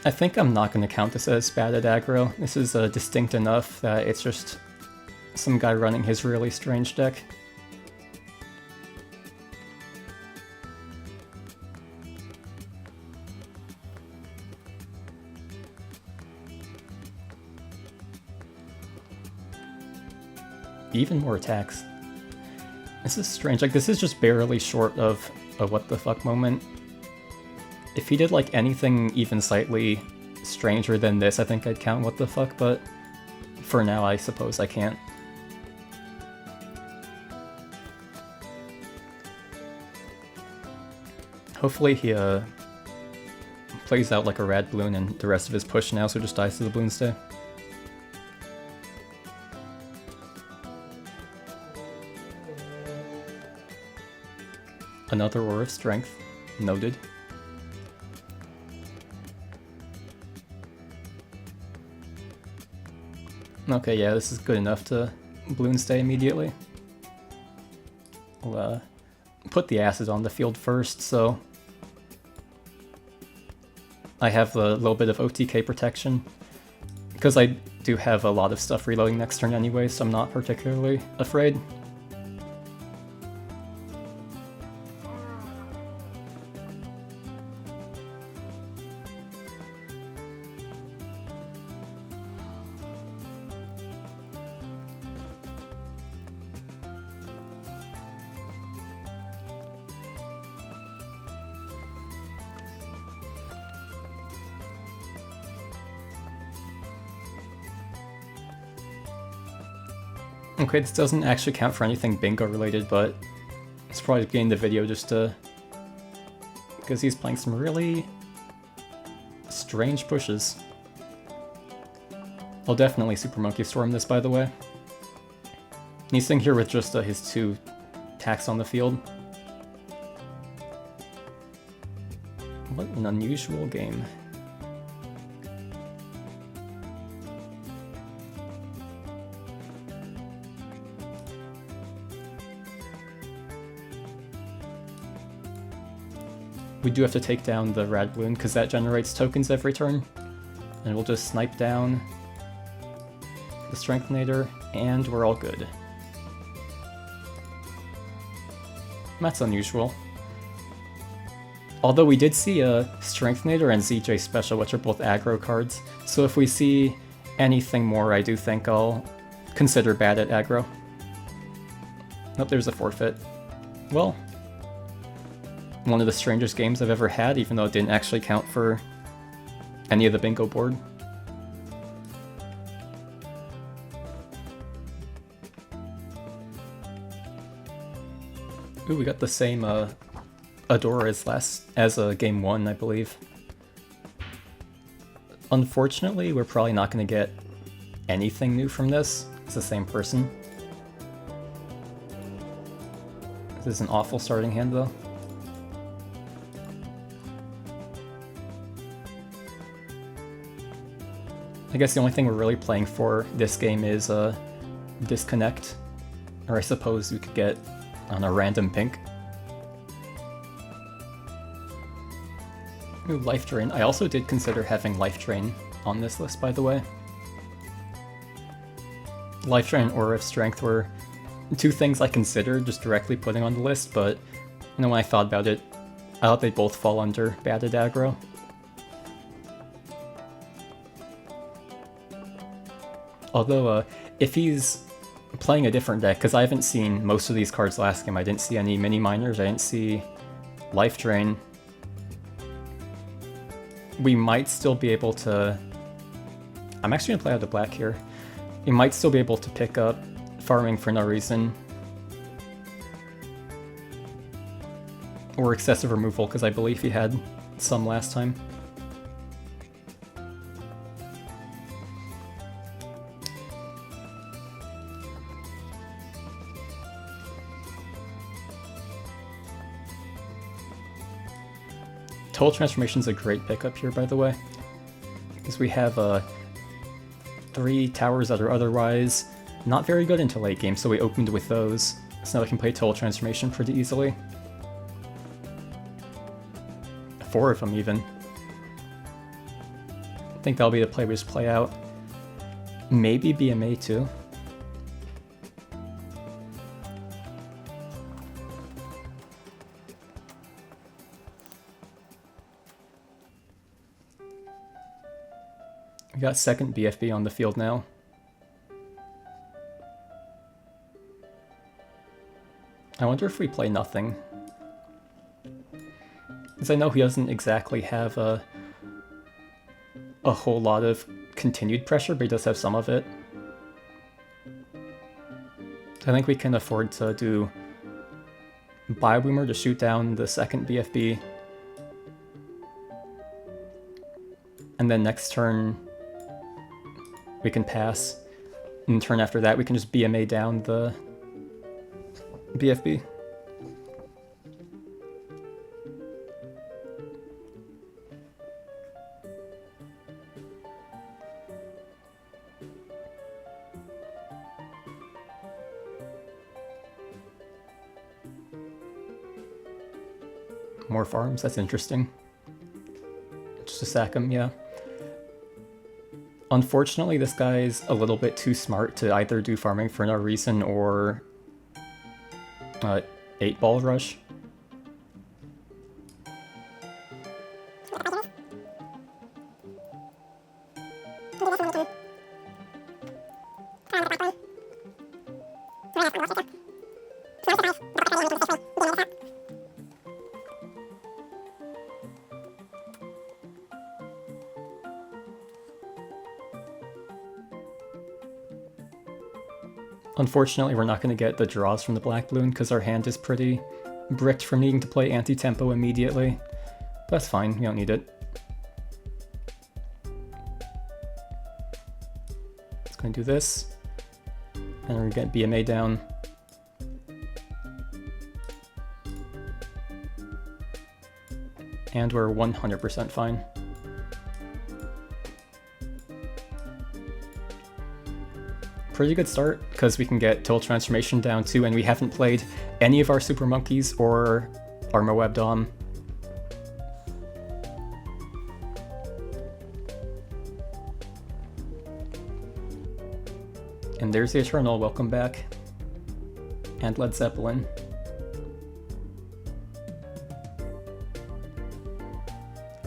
I think I'm not going to count this as bad at aggro. This is distinct enough that it's just some guy running his really strange deck. Even more attacks. This is strange. Like, this is just barely short of a what the fuck moment. If he did like anything even slightly stranger than this, I think I'd count what the fuck, but for now I suppose I can't. Hopefully he plays out like a Rad Bloon and the rest of his push now, so just dies to the Bloons Day. Another Aura of Strength. Noted. Okay, yeah, this is good enough to Bloons Day immediately. We'll put the acid on the field first, so I have a little bit of OTK protection. Because I do have a lot of stuff reloading next turn anyway, so I'm not particularly afraid. Okay, this doesn't actually count for anything bingo related, but it's probably getting the video just to... because he's playing some really strange pushes. I'll definitely Super Monkey Storm this, by the way. He's sitting here with just his 2 attacks on the field. What an unusual game. We do have to take down the Rad Bloon because that generates tokens every turn. And we'll just snipe down the Strengthenator, and we're all good. That's unusual. Although we did see a Strengthenator and ZJ Special, which are both aggro cards, so if we see anything more, I do think I'll consider bad at aggro. Nope, there's a forfeit. Well, one of the strangest games I've ever had, even though it didn't actually count for any of the bingo board. Ooh, we got the same Adora as game 1, I believe. Unfortunately, we're probably not going to get anything new from this. It's the same person. This is an awful starting hand, though. I guess the only thing we're really playing for this game is Disconnect. Or I suppose we could get on a random pink. Ooh, Life Drain. I also did consider having Life Drain on this list, by the way. Life Drain and Aura of Strength were two things I considered just directly putting on the list, but when I thought about it, I thought they'd both fall under batted aggro. Although, if he's playing a different deck, because I haven't seen most of these cards last game, I didn't see any mini minors, I didn't see Life Drain. We might still be able to... I'm actually going to play out of black here. We might still be able to pick up Farming for No Reason. Or Excessive Removal, because I believe he had some last time. Total Transformation's a great pickup here, by the way, because we have 3 towers that are otherwise not very good into late game, so we opened with those, so now we can play Total Transformation pretty easily. 4 of them, even. I think that'll be the play we just play out. Maybe BMA, too. We got second BFB on the field now. I wonder if we play nothing. Because I know he doesn't exactly have a whole lot of continued pressure, but he does have some of it. I think we can afford to do Bioboomer to shoot down the second BFB. And then next turn, we can pass. And the turn after that, we can just BMA down the BFB. More farms, that's interesting. Just to sack him, yeah. Unfortunately, this guy's a little bit too smart to either do Farming for No Reason or 8-Ball Rush. Unfortunately, we're not going to get the draws from the Black Bloon because our hand is pretty bricked from needing to play anti-tempo immediately. But that's fine, we don't need it. It's going to do this, and we're going to get BMA down. And we're 100% fine. Pretty good start, because we can get Total Transformation down too, and we haven't played any of our Super Monkeys or our Moab Dom. And there's the Eternal, welcome back. And Led Zeppelin.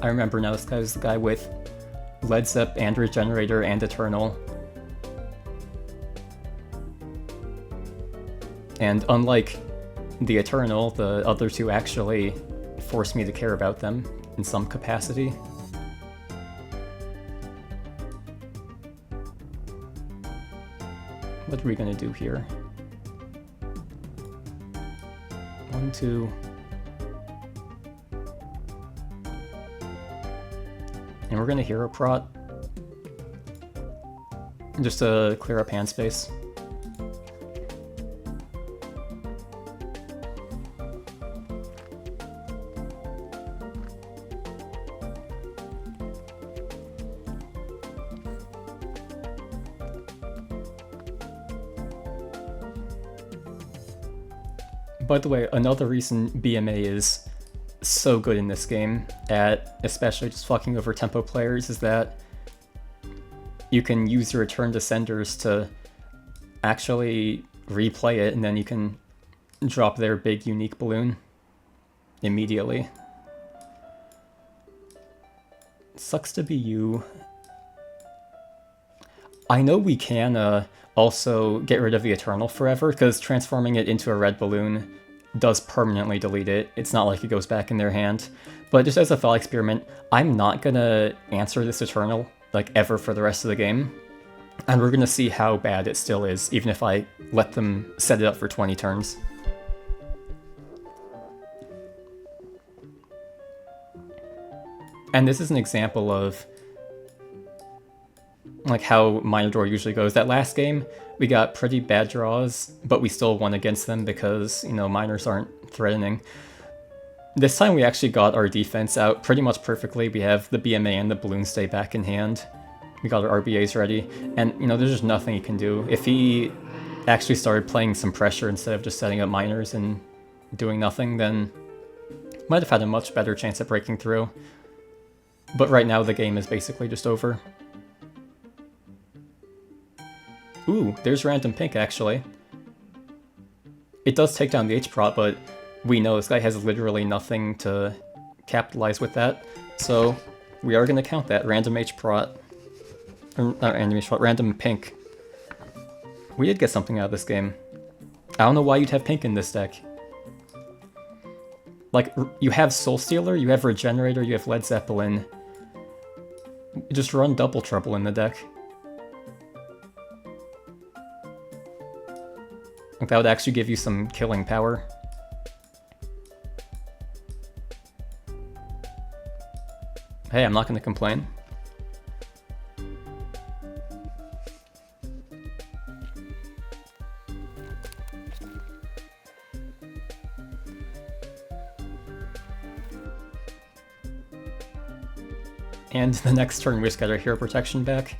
I remember now, this guy was the guy with Led Zepp and Regenerator and Eternal. And unlike the Eternal, the other two actually forced me to care about them in some capacity. What are we gonna do here? 1, 2... And we're gonna Hero Prot. just to clear up hand space. By the way, another reason BMA is so good in this game at especially just fucking over tempo players is that you can use your return descenders to actually replay it, and then you can drop their big unique balloon immediately. Sucks to be you. I know we can also get rid of the Eternal forever, because transforming it into a red balloon does permanently delete it. It's not like it goes back in their hand. But just as a thought experiment, I'm not gonna answer this Eternal, like, ever for the rest of the game. And we're gonna see how bad it still is, even if I let them set it up for 20 turns. And this is an example of like how minor draw usually goes. That last game, we got pretty bad draws, but we still won against them because, you know, minors aren't threatening. This time we actually got our defense out pretty much perfectly. We have the BMA and the Bloons stay back in hand. We got our RBAs ready, and, you know, there's just nothing he can do. If he actually started playing some pressure instead of just setting up minors and doing nothing, then might have had a much better chance at breaking through. But right now the game is basically just over. Ooh, there's random pink, actually. It does take down the H-Prot, but we know this guy has literally nothing to capitalize with that, so we are going to count that. Random H-Prot. Not random H-Prot, random pink. We did get something out of this game. I don't know why you'd have pink in this deck. Like, you have Soul Stealer, you have Regenerator, you have Led Zeppelin. Just run Double Trouble in the deck. That would actually give you some killing power. Hey, I'm not going to complain. And the next turn we just got our hero protection back.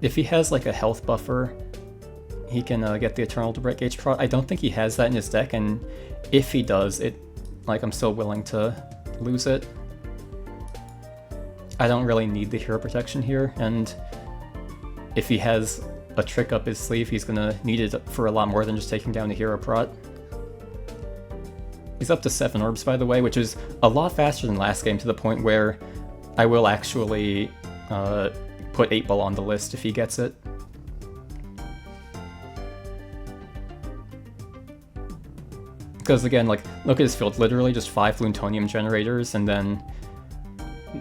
If he has like a health buffer, he can get the Eternal to break H-Prot. I don't think he has that in his deck, and if he does, I'm still willing to lose it. I don't really need the hero protection here, and if he has a trick up his sleeve, he's gonna need it for a lot more than just taking down the hero prot. He's up to 7 orbs, by the way, which is a lot faster than last game, to the point where I will actually put 8-Ball on the list if he gets it. Because again, like, look at his field, literally just 5 Bloontonium generators, and then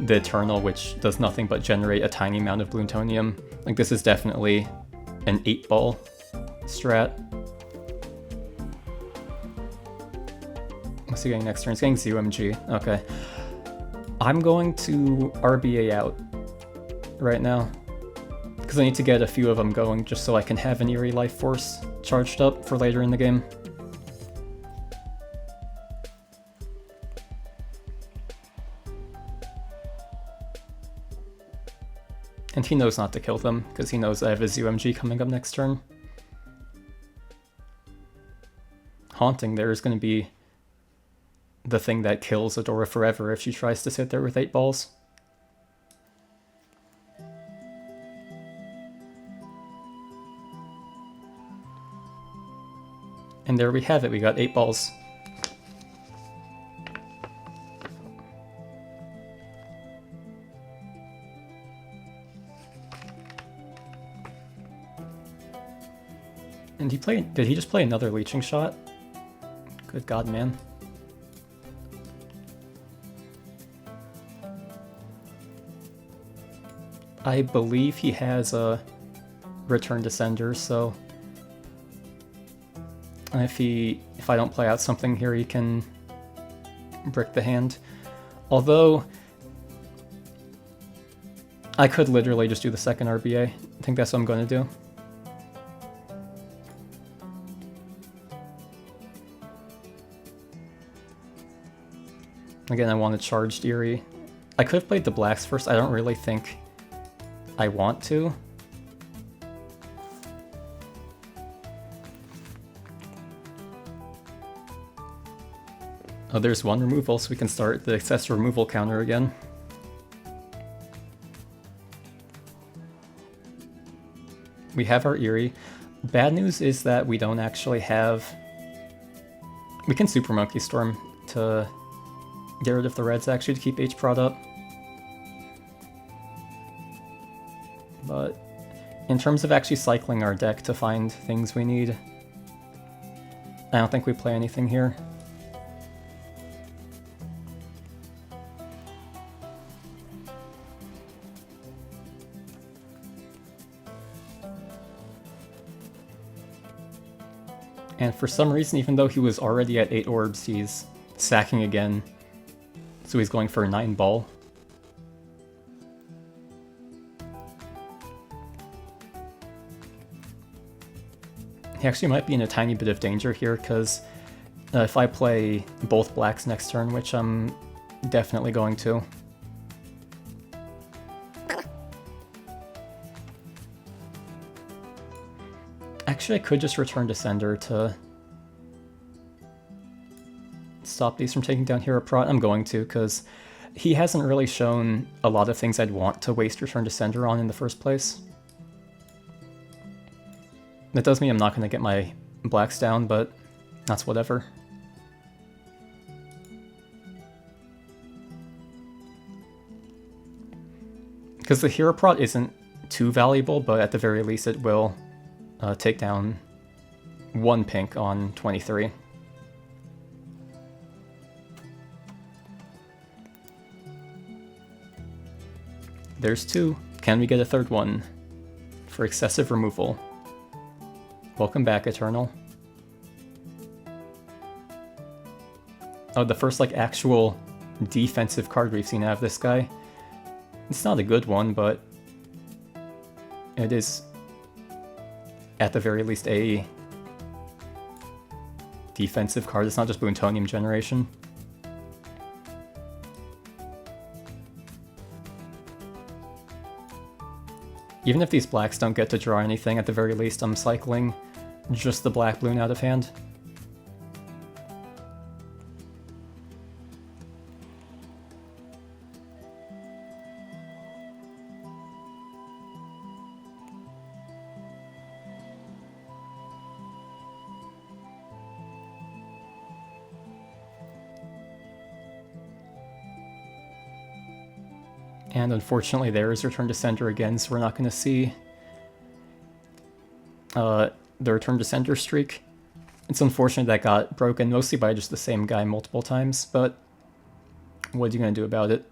the Eternal, which does nothing but generate a tiny amount of Bloontonium. Like, this is definitely an 8-Ball strat. What's he getting next turn? He's getting ZOMG. Okay. I'm going to RBA out right now, because I need to get a few of them going just so I can have an Eerie Life Force charged up for later in the game. And he knows not to kill them, because he knows I have a ZOMG coming up next turn. Haunting there is going to be the thing that kills Adora forever if she tries to sit there with 8 balls. And there we have it, we got 8 balls. And did he just play another leeching shot? Good god, man. I believe he has a Return to Sender, so And if I don't play out something here, he can brick the hand. Although, I could literally just do the second RBA. I think that's what I'm going to do. Again, I want a charged Eerie. I could have played the blacks first. I don't really think I want to. Oh, there's one removal, so we can start the excess removal counter again. We have our Eerie. Bad news is that we don't actually have... We can Super Monkey Storm to get rid of the reds, actually, to keep H-Prod up. But in terms of actually cycling our deck to find things we need, I don't think we play anything here. And for some reason, even though he was already at 8 orbs, he's sacking again. So he's going for a 9 ball. He actually might be in a tiny bit of danger here, because if I play both blacks next turn, which I'm definitely going to, actually, I could just return to sender to stop these from taking down Hero Prot. I'm going to, because he hasn't really shown a lot of things I'd want to waste return to sender on in the first place. That does mean I'm not going to get my blacks down, but that's whatever. Because the Hero Prot isn't too valuable, but at the very least it will take down 1 pink on 23. There's 2. Can we get a third one? For excessive removal. Welcome back, Eternal. Oh, the first, like, actual defensive card we've seen out of this guy. It's not a good one, but it is, at the very least, a defensive card. It's not just Boontonium generation. Even if these blacks don't get to draw anything, at the very least I'm cycling just the black Bloon out of hand. And unfortunately there is return to sender again, so we're not going to see the return to sender streak. It's unfortunate that got broken, mostly by just the same guy multiple times, but what are you going to do about it?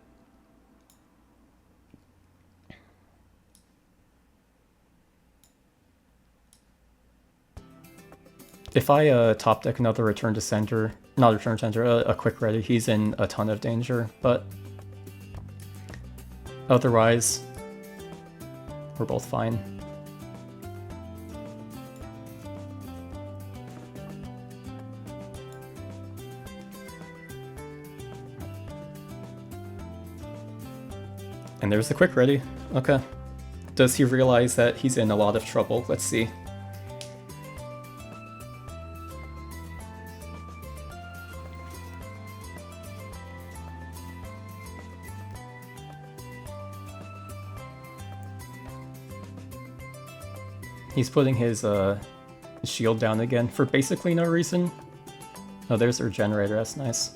If I top deck another return to sender, not a return to sender, a quick ready, he's in a ton of danger, but otherwise, we're both fine. And there's the quick ready. Okay. Does he realize that he's in a lot of trouble? Let's see. He's putting his shield down again for basically no reason. Oh, there's our generator, that's nice.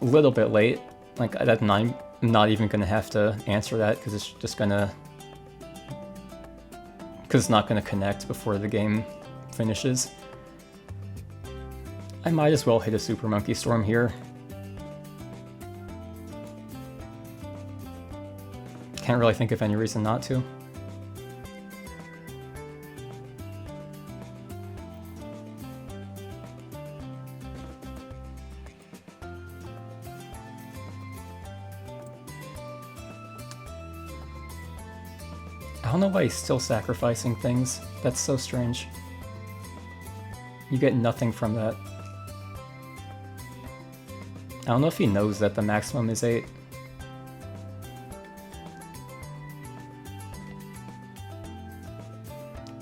A little bit late. Like, that 9, I'm not even gonna have to answer that because it's just gonna... Because it's not gonna connect before the game finishes. I might as well hit a Super Monkey Storm here. Can't really think of any reason not to. I don't know why he's still sacrificing things. That's so strange. You get nothing from that. I don't know if he knows that the maximum is 8.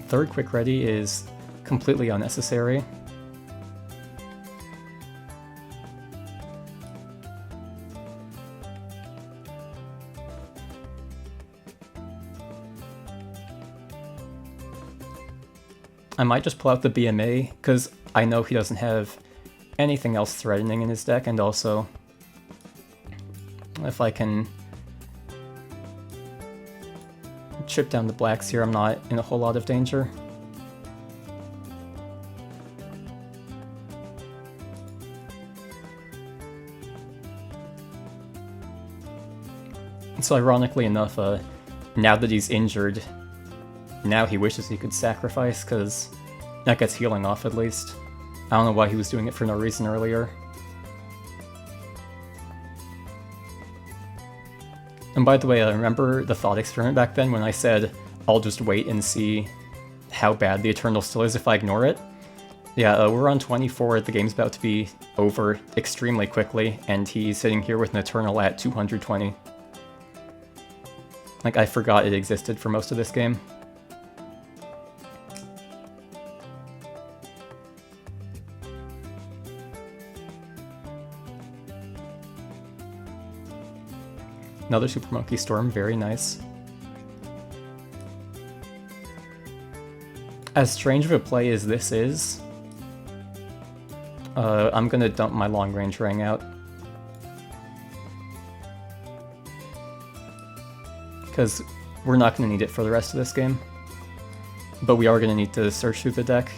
Third quick ready is completely unnecessary. I might just pull out the BMA, because I know he doesn't have anything else threatening in his deck, and also if I can chip down the blacks here, I'm not in a whole lot of danger. So ironically enough, now that he's injured, now he wishes he could sacrifice, because that gets healing off at least. I don't know why he was doing it for no reason earlier. And by the way, I remember the thought experiment back then when I said, I'll just wait and see how bad the Eternal still is if I ignore it? Yeah, we're on 24, the game's about to be over extremely quickly, and he's sitting here with an Eternal at 220. Like, I forgot it existed for most of this game. Another Super Monkey Storm, very nice. As strange of a play as this is, I'm gonna dump my long range ring out. Because we're not gonna need it for the rest of this game. But we are gonna need to search through the deck.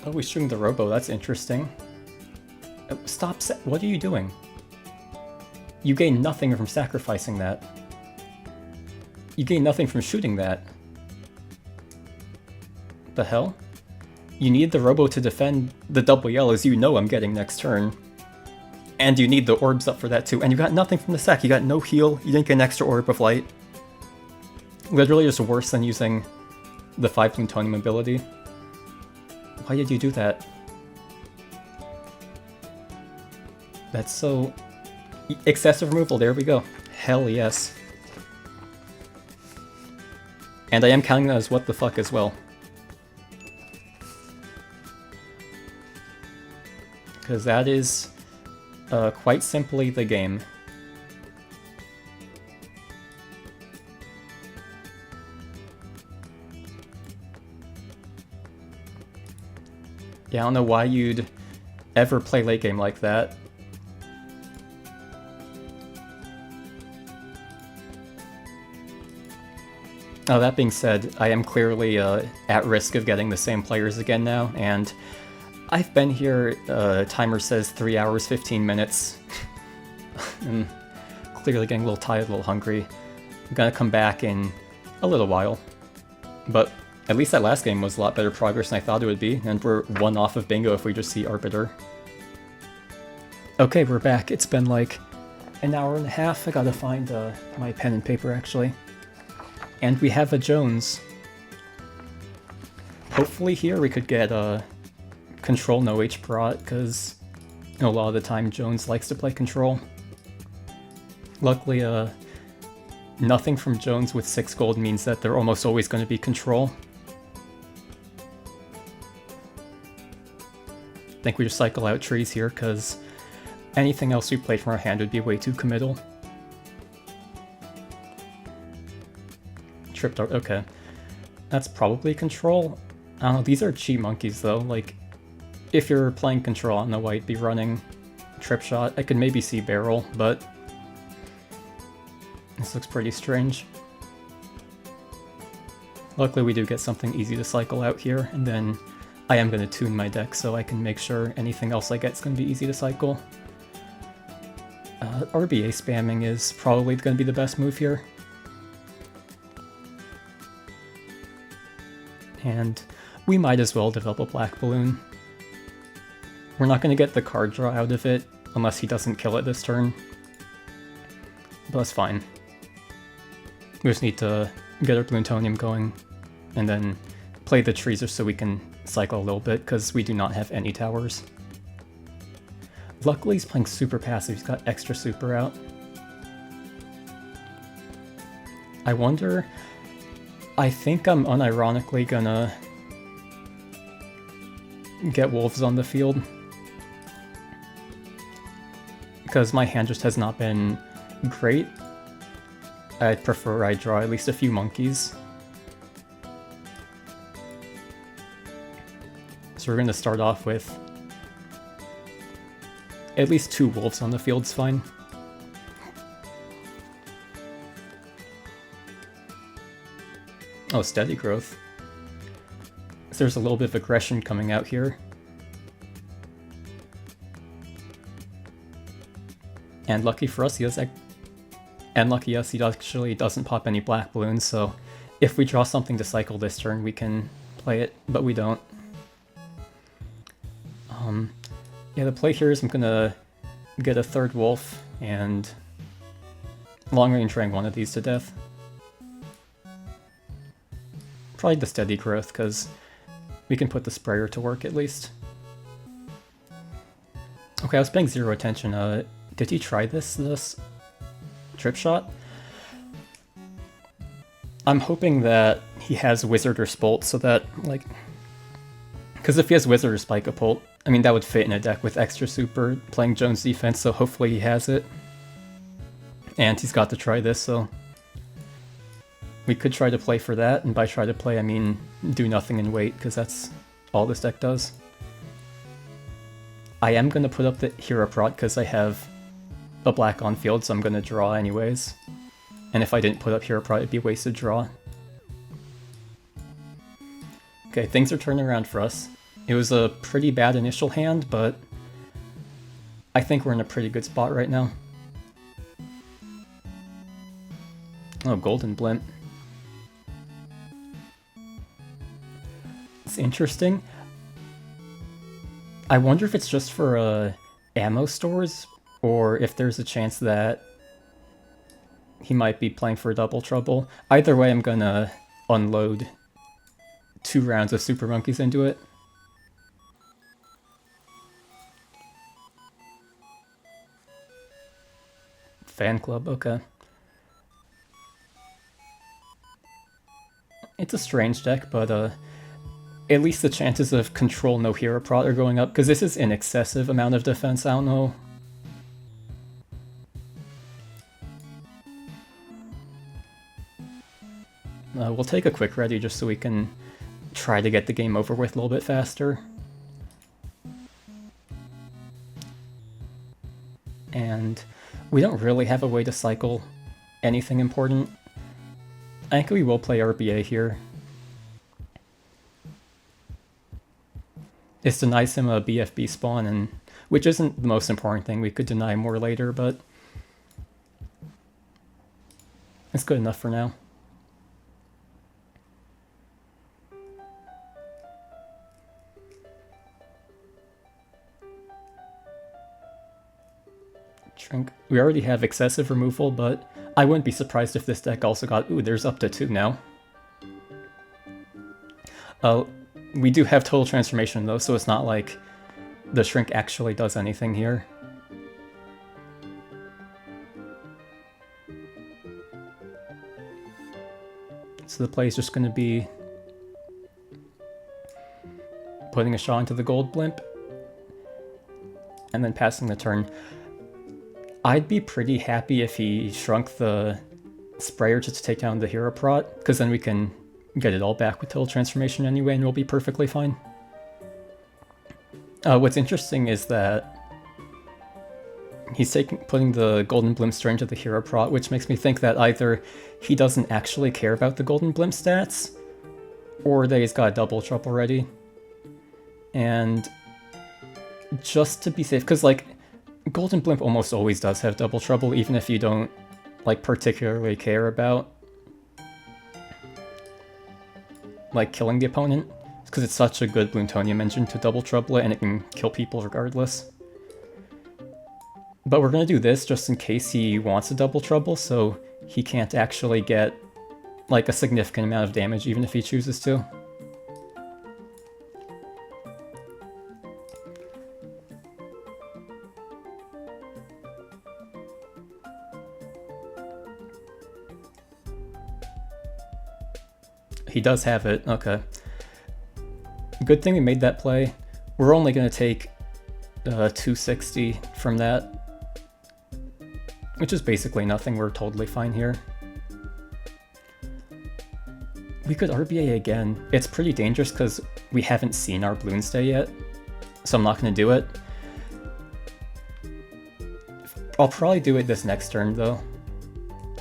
Oh, we string the Robo, that's interesting. Stop, what are you doing? You gain nothing from sacrificing that. You gain nothing from shooting that. The hell? You need the Robo to defend the double yellows you know I'm getting next turn. And you need the orbs up for that too, and you got nothing from the sack, you got no heal, you didn't get an extra Orb of Light. Literally just worse than using the 5 Plutonium ability. Why did you do that? That's so... Excessive removal, there we go. Hell yes. And I am counting that as what the fuck as well. Because that is quite simply the game. Yeah, I don't know why you'd ever play late game like that. Oh, that being said, I am clearly at risk of getting the same players again now, and I've been here, timer says 3 hours, 15 minutes. I'm clearly getting a little tired, a little hungry. I'm gonna come back in a little while. But at least that last game was a lot better progress than I thought it would be, and we're one off of bingo if we just see Arbiter. Okay, we're back. It's been like an hour and a half. I gotta find my pen and paper, actually. And we have a Jones. Hopefully here we could get Control no H Prot, because a lot of the time Jones likes to play Control. Luckily, nothing from Jones with 6 gold means that they're almost always going to be Control. I think we just cycle out trees here, because anything else we played from our hand would be way too committal. Tripped out, okay. That's probably Control. I don't know, these are cheap monkeys though. Like, if you're playing control, I don't know why you'd be running Trip Shot. I could maybe see Barrel, but this looks pretty strange. Luckily we do get something easy to cycle out here, and then I am going to tune my deck so I can make sure anything else I get is going to be easy to cycle. RBA spamming is probably going to be the best move here. And we might as well develop a black balloon. We're not going to get the card draw out of it unless he doesn't kill it this turn. But that's fine. We just need to get our Bloontonium going and then play the trees just so we can cycle a little bit, because we do not have any towers. Luckily he's playing super passive, he's got extra super out. I wonder... I think I'm unironically gonna get wolves on the field, because my hand just has not been great. I'd prefer I draw at least a few monkeys. So we're going to start off with at least 2 wolves on the field's fine. Oh, steady growth. So there's a little bit of aggression coming out here. And lucky for us, he actually doesn't pop any black balloons, so if we draw something to cycle this turn, we can play it, but we don't. Yeah, the play here is I'm gonna get a 3rd wolf and long-range rang one of these to death. Probably the steady growth, because we can put the sprayer to work at least. Okay, I was paying 0 attention. Did he try this Trip Shot? I'm hoping that he has Wizard or Spolt so that, like... Because if he has Wizard or Spike-a-Pult, I mean, that would fit in a deck with extra super playing Jones defense, so hopefully he has it. And he's got to try this, so... We could try to play for that, and by try to play I mean do nothing and wait, because that's all this deck does. I am going to put up the Hero Prot because I have a black on field, so I'm going to draw anyways. And if I didn't put up Hero Prot, it'd be a wasted draw. Okay, things are turning around for us. It was a pretty bad initial hand, but I think we're in a pretty good spot right now. Oh, Golden Blimp. It's interesting. I wonder if it's just for ammo stores, or if there's a chance that he might be playing for Double Trouble. Either way, I'm gonna unload 2 rounds of Super Monkeys into it. Fan Club, okay. It's a strange deck, but at least the chances of control no Hero Prot are going up, because this is an excessive amount of defense, I don't know. We'll take a quick ready just so we can try to get the game over with a little bit faster. And we don't really have a way to cycle anything important. I think we will play RBA here. This denies him a BFB spawn, and which isn't the most important thing. We could deny more later, but it's good enough for now. Shrink. We already have excessive removal, but I wouldn't be surprised if this deck also got... Ooh, there's up to 2 now. We do have Total Transformation though, so it's not like the Shrink actually does anything here. So the play is just going to be putting a shot into the Gold Blimp and then passing the turn. I'd be pretty happy if he shrunk the Sprayer just to take down the Hero Prot, because then we can get it all back with Total Transformation anyway, and we'll be perfectly fine. What's interesting is that he's putting the Golden Blimp straight into the hero prot, which makes me think that either he doesn't actually care about the Golden Blimp stats, or that he's got a double trouble ready. And just to be safe, because like Golden Blimp almost always does have double trouble, even if you don't like particularly care about like killing the opponent, because it's such a good Bloontonium engine to double trouble it, and it can kill people regardless. But we're gonna do this just in case he wants a double trouble, so he can't actually get like a significant amount of damage even if he chooses to. He does have it, okay. Good thing we made that play. We're only gonna take 260 from that, which is basically nothing. We're totally fine here. We could RBA again. It's pretty dangerous because we haven't seen our Bloons Day yet, so I'm not going to do it. I'll probably do it this next turn though.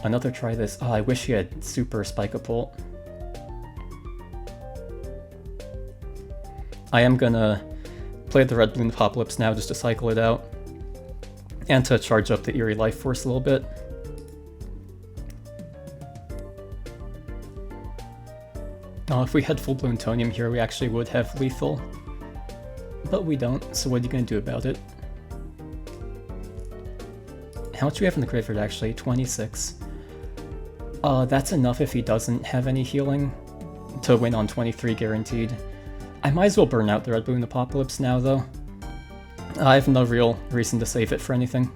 Another try this. Oh, I wish he had Super Spike-a-Pult. I am gonna play the Red Bloon Apocalypse now just to cycle it out, and to charge up the Eerie Life Force a little bit. If we had full Bloontonium here, we actually would have lethal, but we don't, so what are you gonna do about it? How much do we have in the graveyard actually? 26. That's enough if he doesn't have any healing to win on 23 guaranteed. I might as well burn out the Red Bloon Apocalypse now, though. I have no real reason to save it for anything.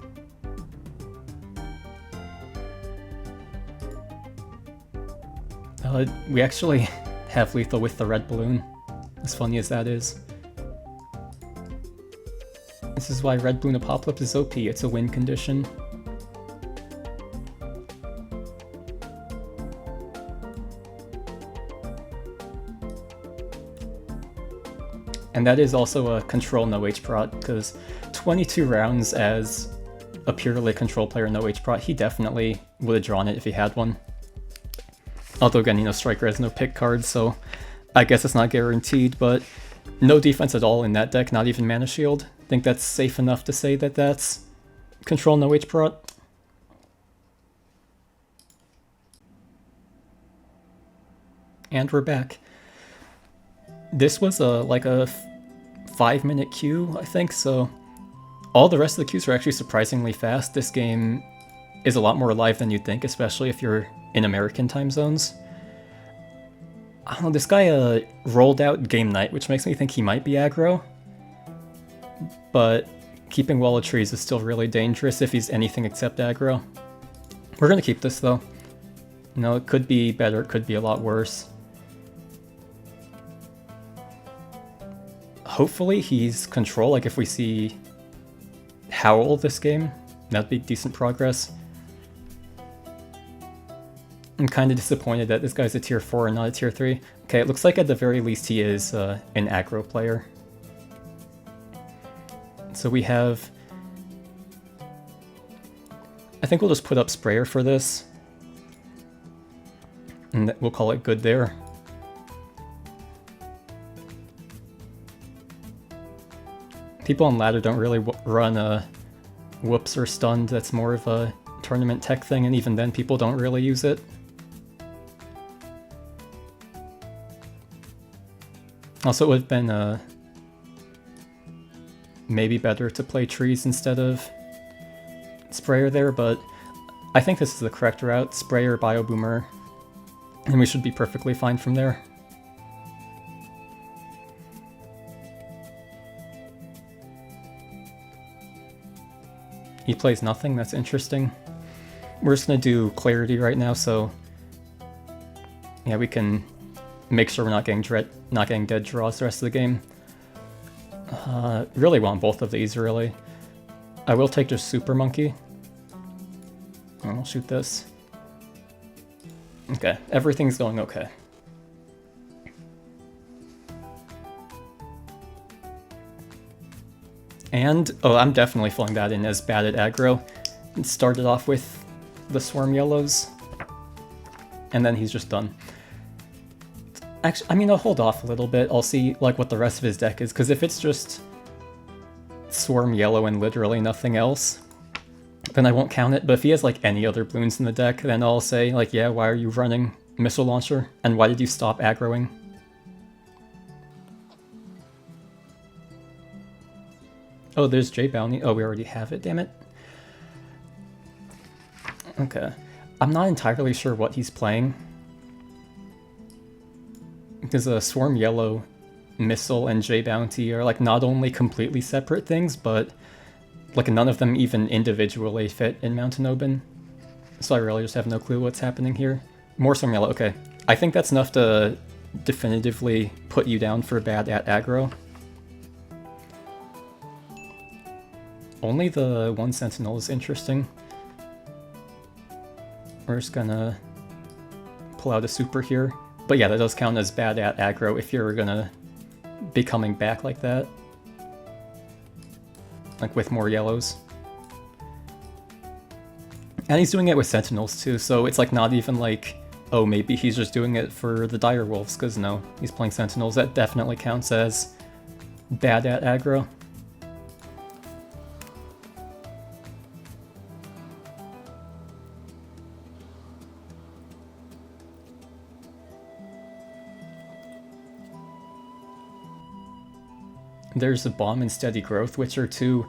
We actually have lethal with the Red Bloon, as funny as that is. This is why Red Bloon Apocalypse is OP, it's a win condition. And that is also a control no-H prot, because 22 rounds as a purely control player no-H prot, he definitely would have drawn it if he had one. Although again, you know, Striker has no pick cards, so I guess it's not guaranteed, but no defense at all in that deck, not even Mana Shield. I think that's safe enough to say that that's control no-H prot. And we're back. This was like a 5-minute queue, I think, so all the rest of the queues are actually surprisingly fast. This game is a lot more alive than you'd think, especially if you're in American time zones. I don't know, this guy rolled out Game Night, which makes me think he might be aggro, but keeping Wall of Trees is still really dangerous if he's anything except aggro. We're gonna keep this though. You know, it could be better, it could be a lot worse. Hopefully he's control, like if we see Howl this game, that'd be decent progress. I'm kind of disappointed that this guy's a tier 4 and not a tier 3. Okay, it looks like at the very least he is an aggro player. So we have... I think we'll just put up Sprayer for this. And we'll call it good there. People on ladder don't really run Whoops or Stunned, that's more of a tournament tech thing, and even then people don't really use it. Also, it would have been maybe better to play Trees instead of Sprayer there, but I think this is the correct route. Sprayer, Bio Boomer, and we should be perfectly fine from there. He plays nothing, that's interesting. We're just gonna do Clarity right now, so yeah, we can make sure we're not getting dead draws the rest of the game. Really want both of these, really. I will take just Super Monkey. And I'll shoot this. Okay, everything's going okay. And, oh, I'm definitely filling that in as bad at aggro. It started off with the Swarm Yellows, and then he's just done. Actually, I mean, I'll hold off a little bit. I'll see like what the rest of his deck is, because if it's just Swarm Yellow and literally nothing else, then I won't count it. But if he has like any other Bloons in the deck, then I'll say like, yeah, why are you running Missile Launcher? And why did you stop aggroing? Oh, there's J Bounty. Oh, we already have it, damn it. Okay. I'm not entirely sure what he's playing, because a Swarm Yellow, Missile, and J Bounty are like not only completely separate things, but like none of them even individually fit in Mountain Open. So I really just have no clue what's happening here. More Swarm Yellow, okay. I think that's enough to definitively put you down for bad at aggro. Only the one Sentinel is interesting. We're just gonna pull out a super here. But yeah, that does count as bad at aggro if you're gonna be coming back like that. Like with more yellows. And he's doing it with Sentinels too, so it's like not even like, oh, maybe he's just doing it for the Dire Wolves, because no, he's playing Sentinels. That definitely counts as bad at aggro. There's a Bomb and Steady Growth, which are two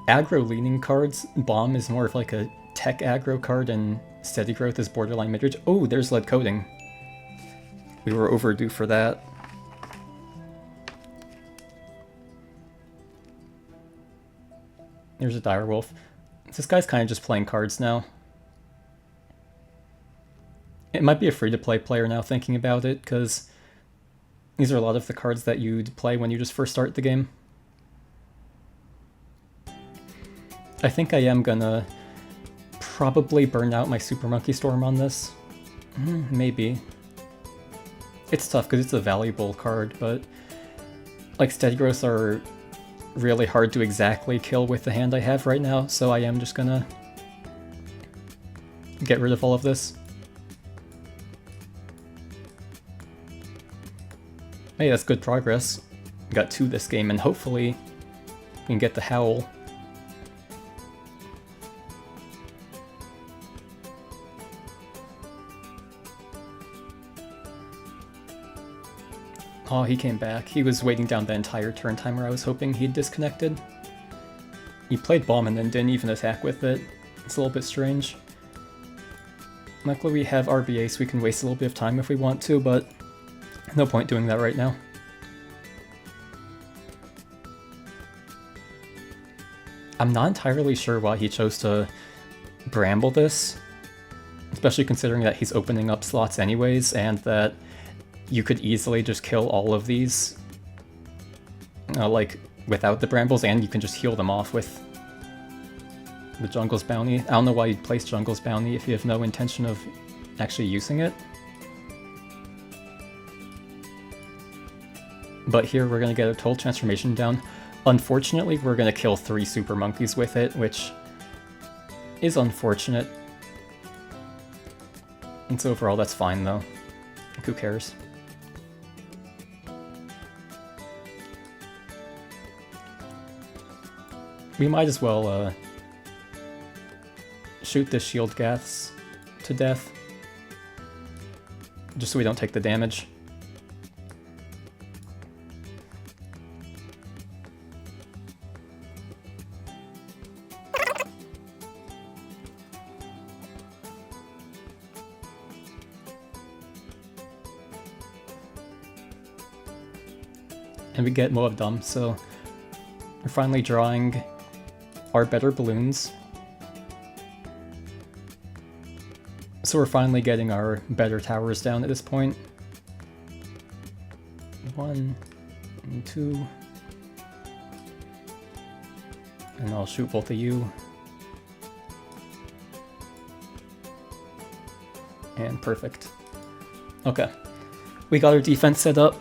aggro-leaning cards. Bomb is more of like a tech aggro card, and Steady Growth is borderline midrange. Oh, there's Lead Coating. We were overdue for that. There's a Direwolf. This guy's kind of just playing cards now. It might be a free-to-play player now thinking about it, because these are a lot of the cards that you'd play when you just first start the game. I think I am gonna probably burn out my Super Monkey Storm on this. Maybe. It's tough because it's a valuable card, but like Steady Growths are really hard to exactly kill with the hand I have right now, so I am just gonna get rid of all of this. Hey, that's good progress. We got 2 this game, and hopefully we can get the Howl. Oh, he came back. He was waiting down the entire turn timer. I was hoping he'd disconnected. He played Bomb and then didn't even attack with it. It's a little bit strange. Luckily we have RBA, so we can waste a little bit of time if we want to, but no point doing that right now. I'm not entirely sure why he chose to Bramble this, especially considering that he's opening up slots anyways, and that you could easily just kill all of these like without the Brambles, and you can just heal them off with the Jungle's Bounty. I don't know why you'd place Jungle's Bounty if you have no intention of actually using it. But here we're going to get a total transformation down. Unfortunately, we're going to kill 3 Super Monkeys with it, which is unfortunate. And so overall, that's fine though. Who cares? We might as well shoot the Shield Gaths to death, just so we don't take the damage. And we get Moab Dum, so we're finally drawing our better Bloons. So we're finally getting our better towers down at this point. 1 and 2. And I'll shoot both of you. And perfect. Okay. We got our defense set up.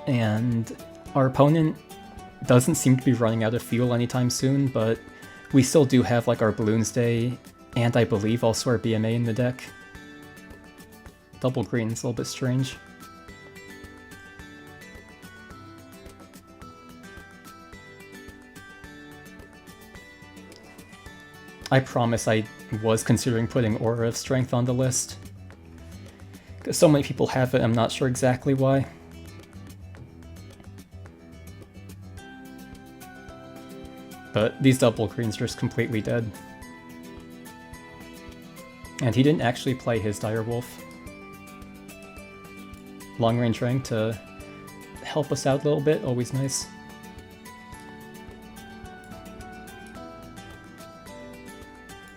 And our opponent doesn't seem to be running out of fuel anytime soon, but we still do have like our Bloons Day, and I believe also our BMA in the deck. Double green's a little bit strange. I promise I was considering putting Aura of Strength on the list. Because so many people have it, I'm not sure exactly why. But these double greens are just completely dead. And he didn't actually play his Direwolf. Long range rank to help us out a little bit, always nice.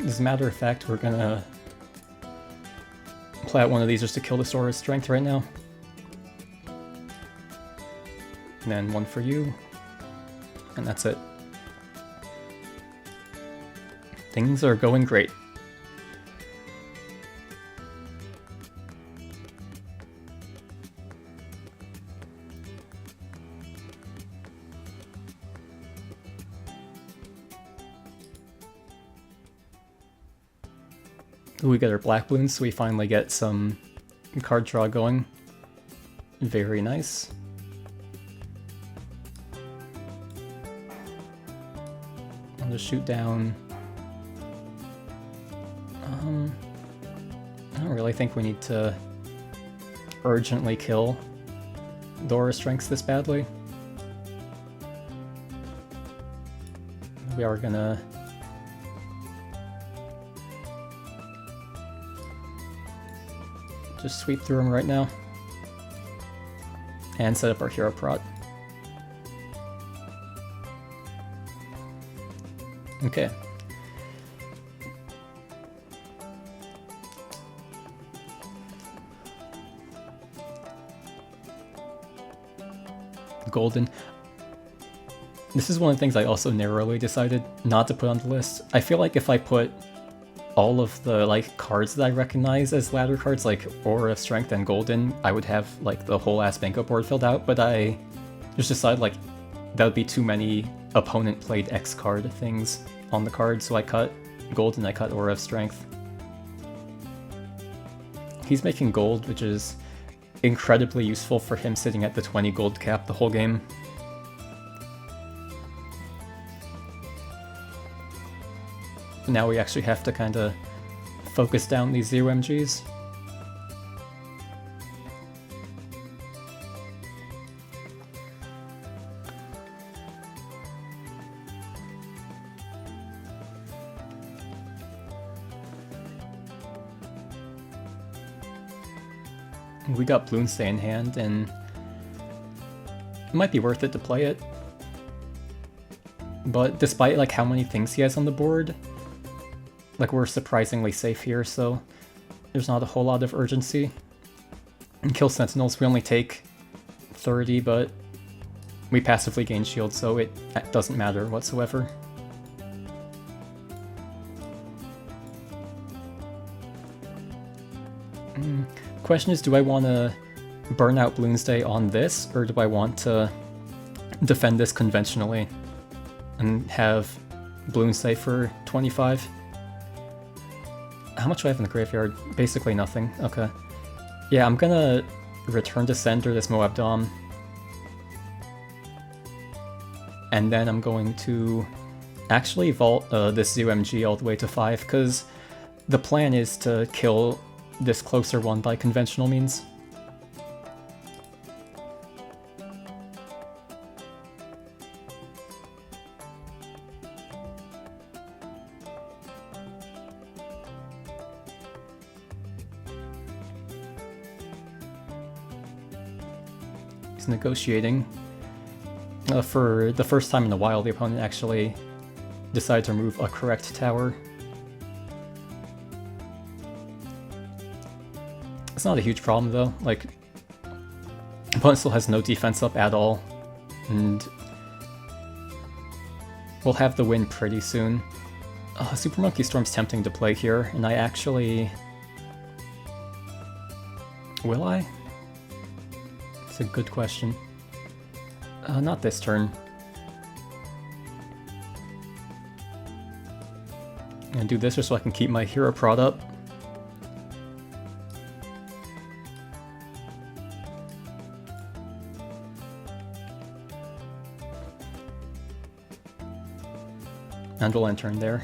As a matter of fact, we're gonna play out one of these just to kill the Aura Strength right now. And then one for you. And that's it. Things are going great. We get our black Bloons, so we finally get some card draw going. Very nice. I'll just shoot down. I don't really think we need to urgently kill Aura Strengths this badly. We are gonna just sweep through them right now and set up our hero prot. Okay. Golden. This is one of the things I also narrowly decided not to put on the list. I feel like if I put all of the like cards that I recognize as ladder cards, like Aura of Strength and Golden, I would have like the whole ass banquet board filled out, but I just decided like that would be too many opponent played X card things on the card, so I cut Golden, I cut Aura of Strength. He's making gold, which is incredibly useful for him sitting at the 20 gold cap the whole game. Now we actually have to kind of focus down these 0MGs. We got Bloons Day in hand, and it might be worth it to play it. But despite like how many things he has on the board, like we're surprisingly safe here, so there's not a whole lot of urgency. And kill Sentinels, we only take 30, but we passively gain shield, so it doesn't matter whatsoever. Question is, do I want to burn out Bloons Day on this, or do I want to defend this conventionally and have Bloons Day for 25? How much do I have in the graveyard? Basically nothing. Okay. Yeah, I'm gonna return to sender this Moab Dom. And then I'm going to actually vault this ZOMG all the way to 5, because the plan is to kill this closer one by conventional means. He's negotiating. For the first time in a while, the opponent actually decided to remove a correct tower. It's not a huge problem though, like, opponent still has no defense up at all, and we'll have the win pretty soon. Super Monkey Storm's tempting to play here, and I actually... Will I? It's a good question. Not this turn. I'm gonna do this just so I can keep my hero prod up. And we'll enter in there.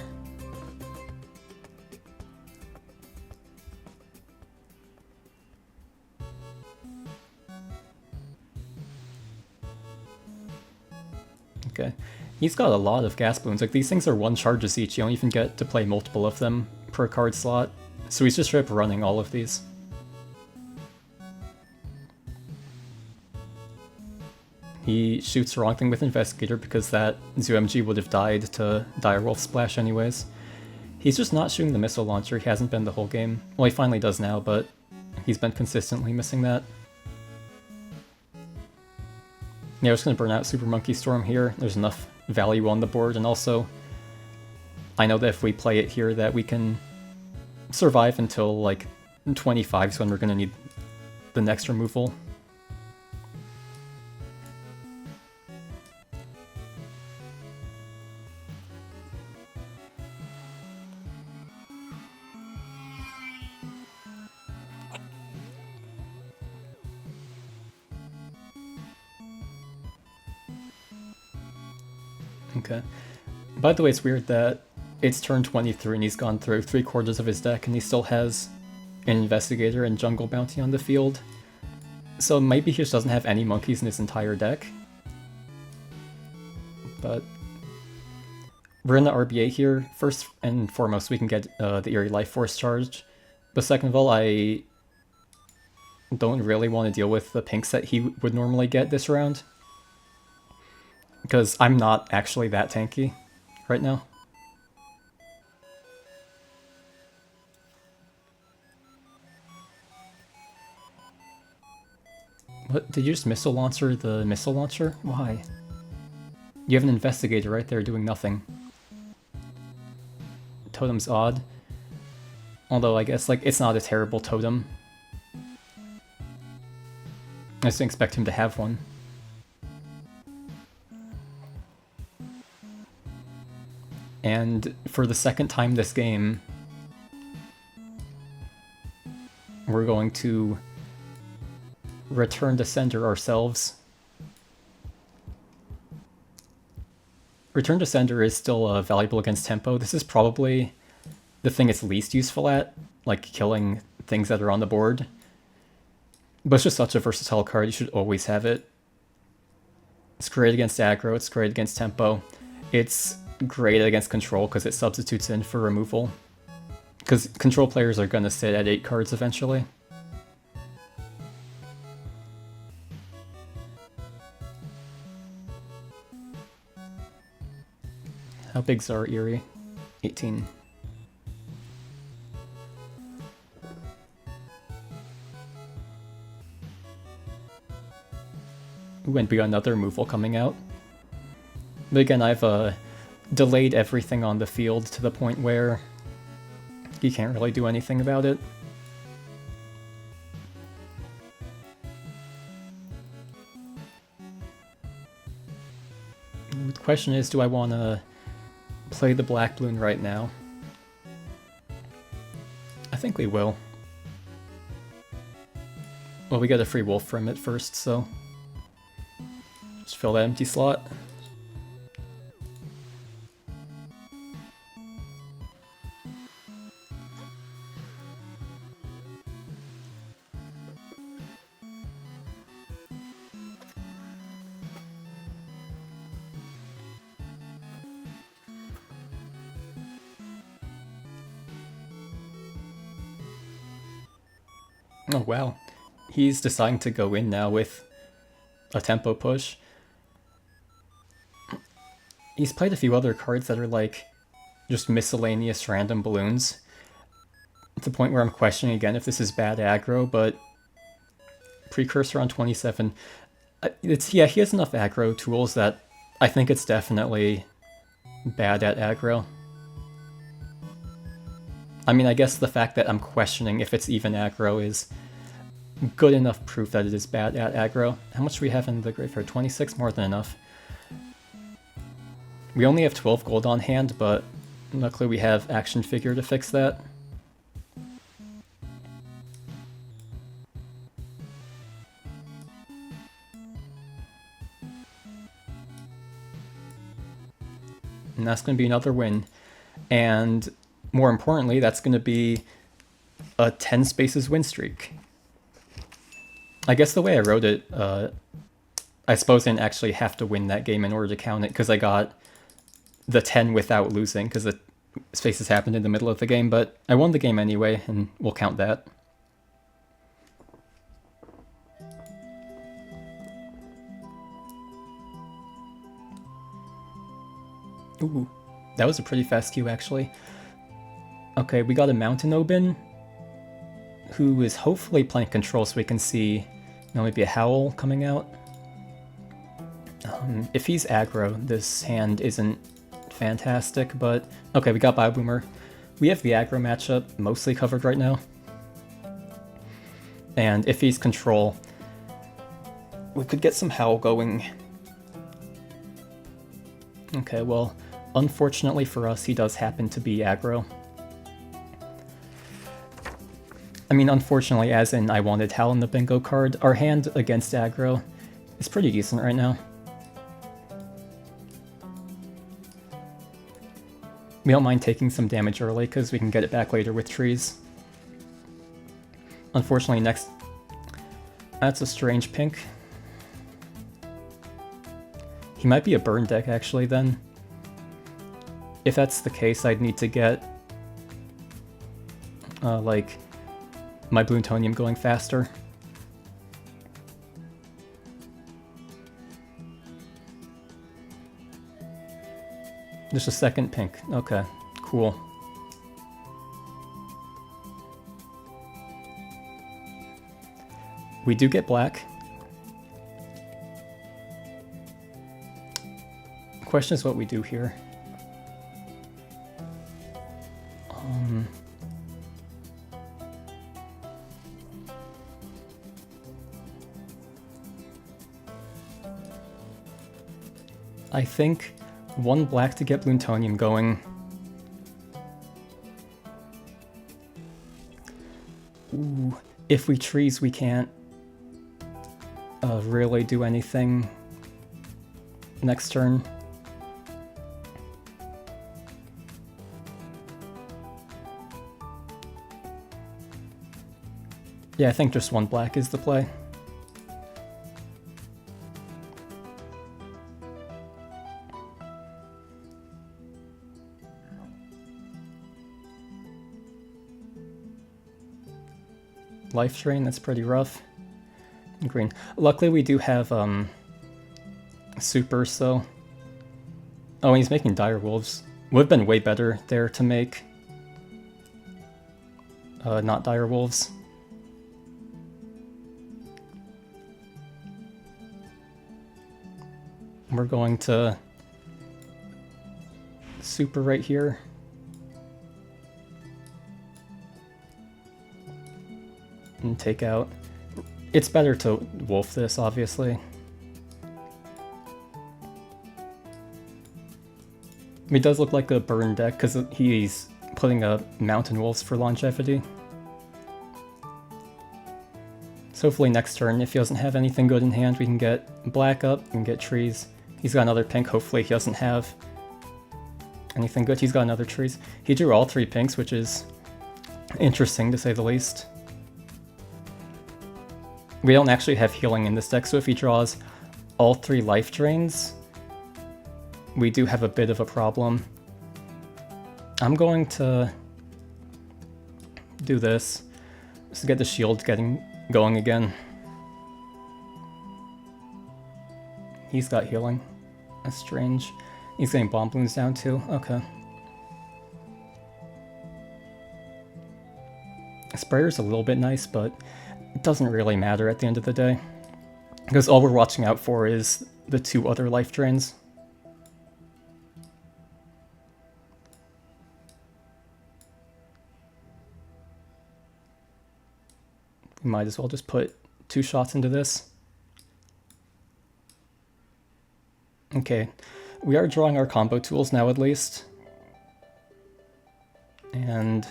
Okay. He's got a lot of gas balloons. Like, these things are 1 charges each. You don't even get to play multiple of them per card slot. So he's just straight up running all of these. He shoots the wrong thing with Investigator because that ZOMG would have died to Direwolf Splash anyways. He's just not shooting the missile launcher. He hasn't been the whole game. Well, he finally does now, but he's been consistently missing that. Yeah, we're just going to burn out Super Monkey Storm here. There's enough value on the board, and also I know that if we play it here that we can survive until like 25 is when we're going to need the next removal. Okay. By the way, it's weird that it's turn 23 and he's gone through 3/4 of his deck and he still has an Investigator and Jungle Bounty on the field. So maybe he just doesn't have any monkeys in his entire deck. But we're in the RBA here. First and foremost, we can get the Eerie Life Force charge. But second of all, I don't really want to deal with the pinks that he would normally get this round. Because I'm not actually that tanky right now. What? Did you just missile launcher the missile launcher? Why? You have an Investigator right there doing nothing. Totem's odd. Although I guess like it's not a terrible totem. I just didn't expect him to have one. And for the second time this game, we're going to return to sender ourselves. Return to sender is still valuable against tempo. This is probably the thing it's least useful at, like killing things that are on the board. But it's just such a versatile card, you should always have it. It's great against aggro, it's great against tempo. It's great against control because it substitutes in for removal. Because control players are going to sit at 8 cards eventually. How big's our Eerie? 18. Ooh, and we got another removal coming out. But again, I've delayed everything on the field to the point where you can't really do anything about it. The question is, do I want to play the Black Bloon right now? I think we will. Well, we got a free wolf from it first, so just fill that empty slot. Oh wow, he's deciding to go in now with a tempo push. He's played a few other cards that are like just miscellaneous random balloons. To the point where I'm questioning again if this is bad aggro, but Precursor on 27. Yeah, he has enough aggro tools that I think it's definitely bad at aggro. I mean, I guess the fact that I'm questioning if it's even aggro is good enough proof that it is bad at aggro. How much do we have in the graveyard? 26? More than enough. We only have 12 gold on hand, but Luckily we have Action Figure to fix that. And that's going to be another win. And more importantly, that's going to be a 10 spaces win streak. I guess the way I wrote it, I suppose I didn't actually have to win that game in order to count it, because I got the 10 without losing, because the spaces happened in the middle of the game, but I won the game anyway, and we'll count that. Ooh, that was a pretty fast queue, actually. Okay, we got a Mountain Oban, who is hopefully playing control so we can see, maybe a Howl coming out. If he's aggro, this hand isn't fantastic, but... Okay, we got Bio Boomer. We have the aggro matchup mostly covered right now. And if he's control, we could get some Howl going. Okay, well, unfortunately for us, he does happen to be aggro. I mean, unfortunately, as in I wanted Howl in the bingo card, our hand against aggro is pretty decent right now. We don't mind taking some damage early because we can get it back later with trees. Unfortunately, next... That's a strange pink. He might be a burn deck, actually, then. If that's the case, I'd need to get... like... my Bloontonium going faster. Just a second pink. Okay, cool. We do get black. The question is what we do here. I think one black to get Bloontonium going. Ooh, if we trees, we can't really do anything next turn. Yeah, I think just one black is the play. Life Drain, that's pretty rough. Green. Luckily we do have super, so... Oh, and he's making Dire Wolves. Would have been way better there to make not Dire Wolves. We're going to super right here. And take out... It's better to wolf this, obviously. It does look like a burn deck, because he's putting a Mountain Wolves for longevity. So hopefully next turn, if he doesn't have anything good in hand, we can get black up and get trees. He's got another pink, hopefully he doesn't have anything good. He's got another trees. He drew all three pinks, which is interesting to say the least. We don't actually have healing in this deck, so if he draws all three life drains, we do have a bit of a problem. I'm going to do this, just to get the shield going again. He's got healing. That's strange. He's getting Bomb Bloons down too. Okay. Sprayer's a little bit nice, but it doesn't really matter at the end of the day, because all we're watching out for is the two other life drains. We might as well just put 2 shots into this. Okay, we are drawing our combo tools now at least. And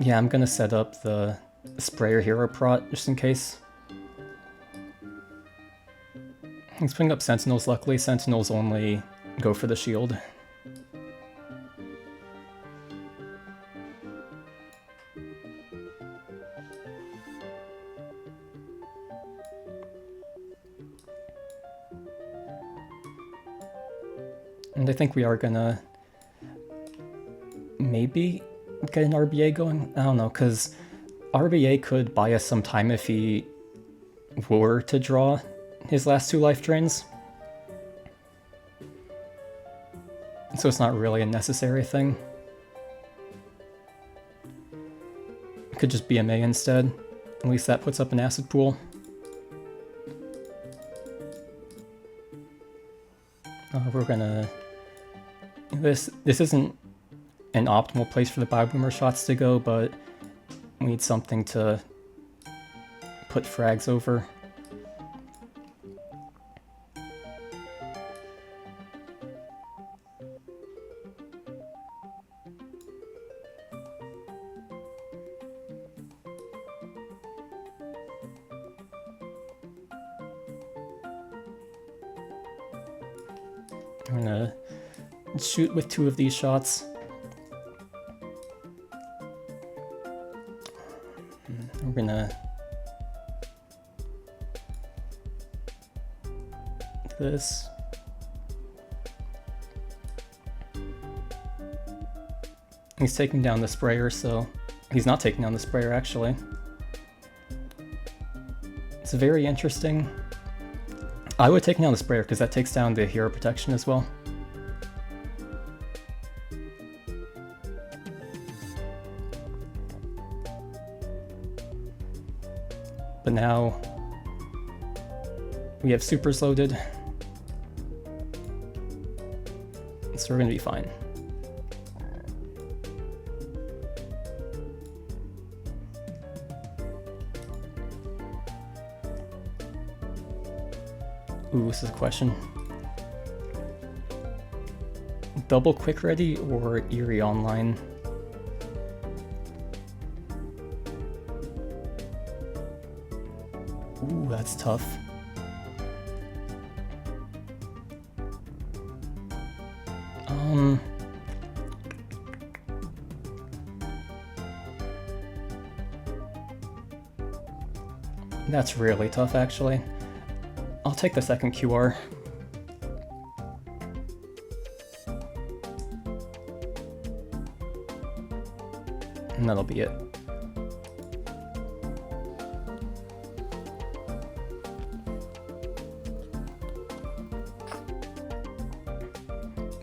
yeah, I'm gonna set up the sprayer hero prot just in case. He's putting up sentinels. Luckily, sentinels only go for the shield. And I think we are gonna maybe get an RBA going. I don't know, because RBA could buy us some time if he were to draw his last 2 life drains. So it's not really a necessary thing. It could just BMA instead. At least that puts up an acid pool. We're gonna... This isn't an optimal place for the Bioboomer shots to go, but we need something to put frags over. I'm gonna shoot with 2 of these shots. We're gonna do this. He's taking down the sprayer, so he's not taking down the sprayer actually. It's very interesting. I would take down the sprayer because that takes down the hero protection as well. But now we have supers loaded, so we're gonna be fine. Ooh, this is a question. Double quick ready or Eerie online? Ooh, that's tough. That's really tough actually. I'll take the second QR. And that'll be it.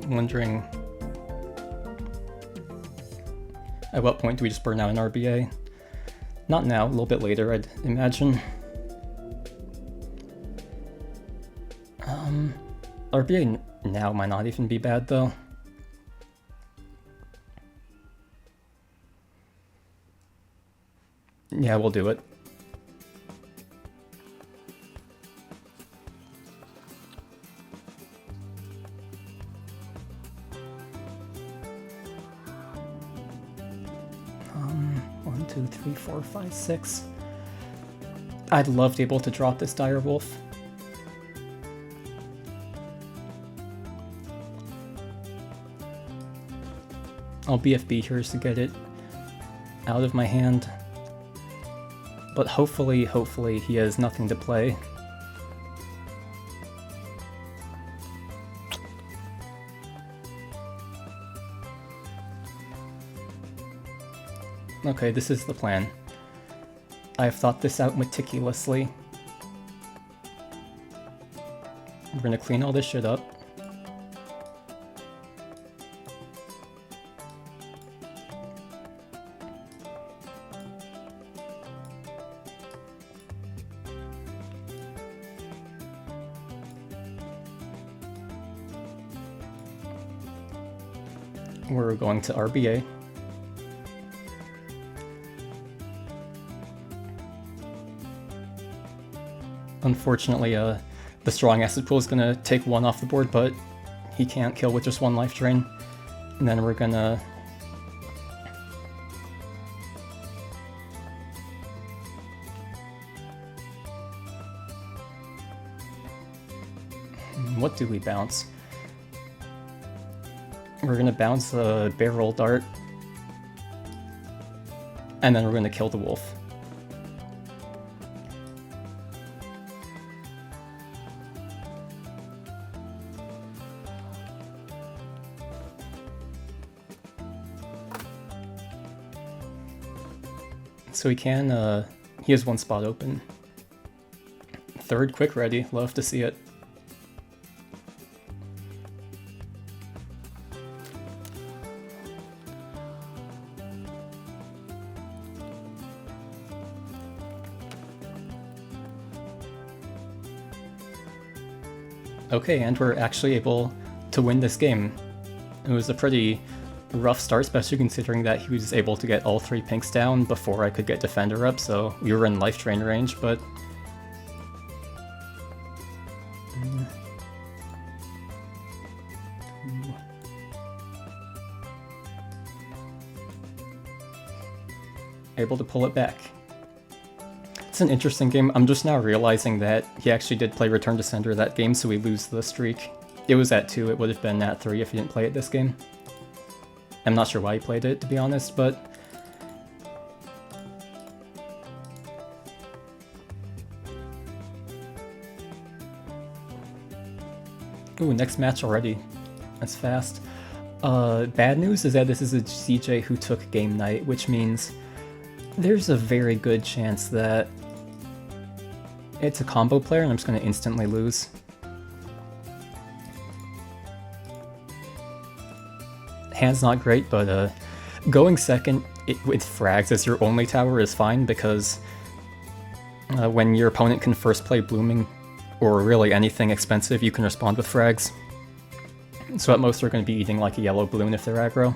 I'm wondering at what point do we just burn out an RBA? Not now, a little bit later, I'd imagine. RBA now might not even be bad though. Yeah, we'll do it. One, two, three, four, five, six. I'd love to be able to drop this dire wolf. I'll BFB here to get it out of my hand. But hopefully he has nothing to play. Okay, this is the plan. I have thought this out meticulously. We're gonna clean all this shit up. We're going to RBA. Unfortunately, the strong acid pool is going to take 1 off the board, but he can't kill with just one life drain. And then we're gonna... What do we bounce? We're gonna bounce a barrel dart. And then we're gonna kill the wolf. So he can, he has one spot open. Third quick ready, love to see it. Okay, and we're actually able to win this game. It was a pretty rough start, especially considering that he was able to get all 3 pinks down before I could get Defender up, so we were in life drain range, but... able to pull it back. It's an interesting game. I'm just now realizing that he actually did play Return to Sender that game, so we lose the streak. It was at 2, it would have been at 3 if he didn't play it this game. I'm not sure why he played it, to be honest, but... Ooh, next match already. That's fast. Bad news is that this is a CJ who took game night, which means there's a very good chance that it's a combo player and I'm just going to instantly lose. Hand's not great, but going second with frags as your only tower is fine, because when your opponent can first play blooming, or really anything expensive, you can respond with frags. So at most they're going to be eating like a yellow balloon if they're aggro.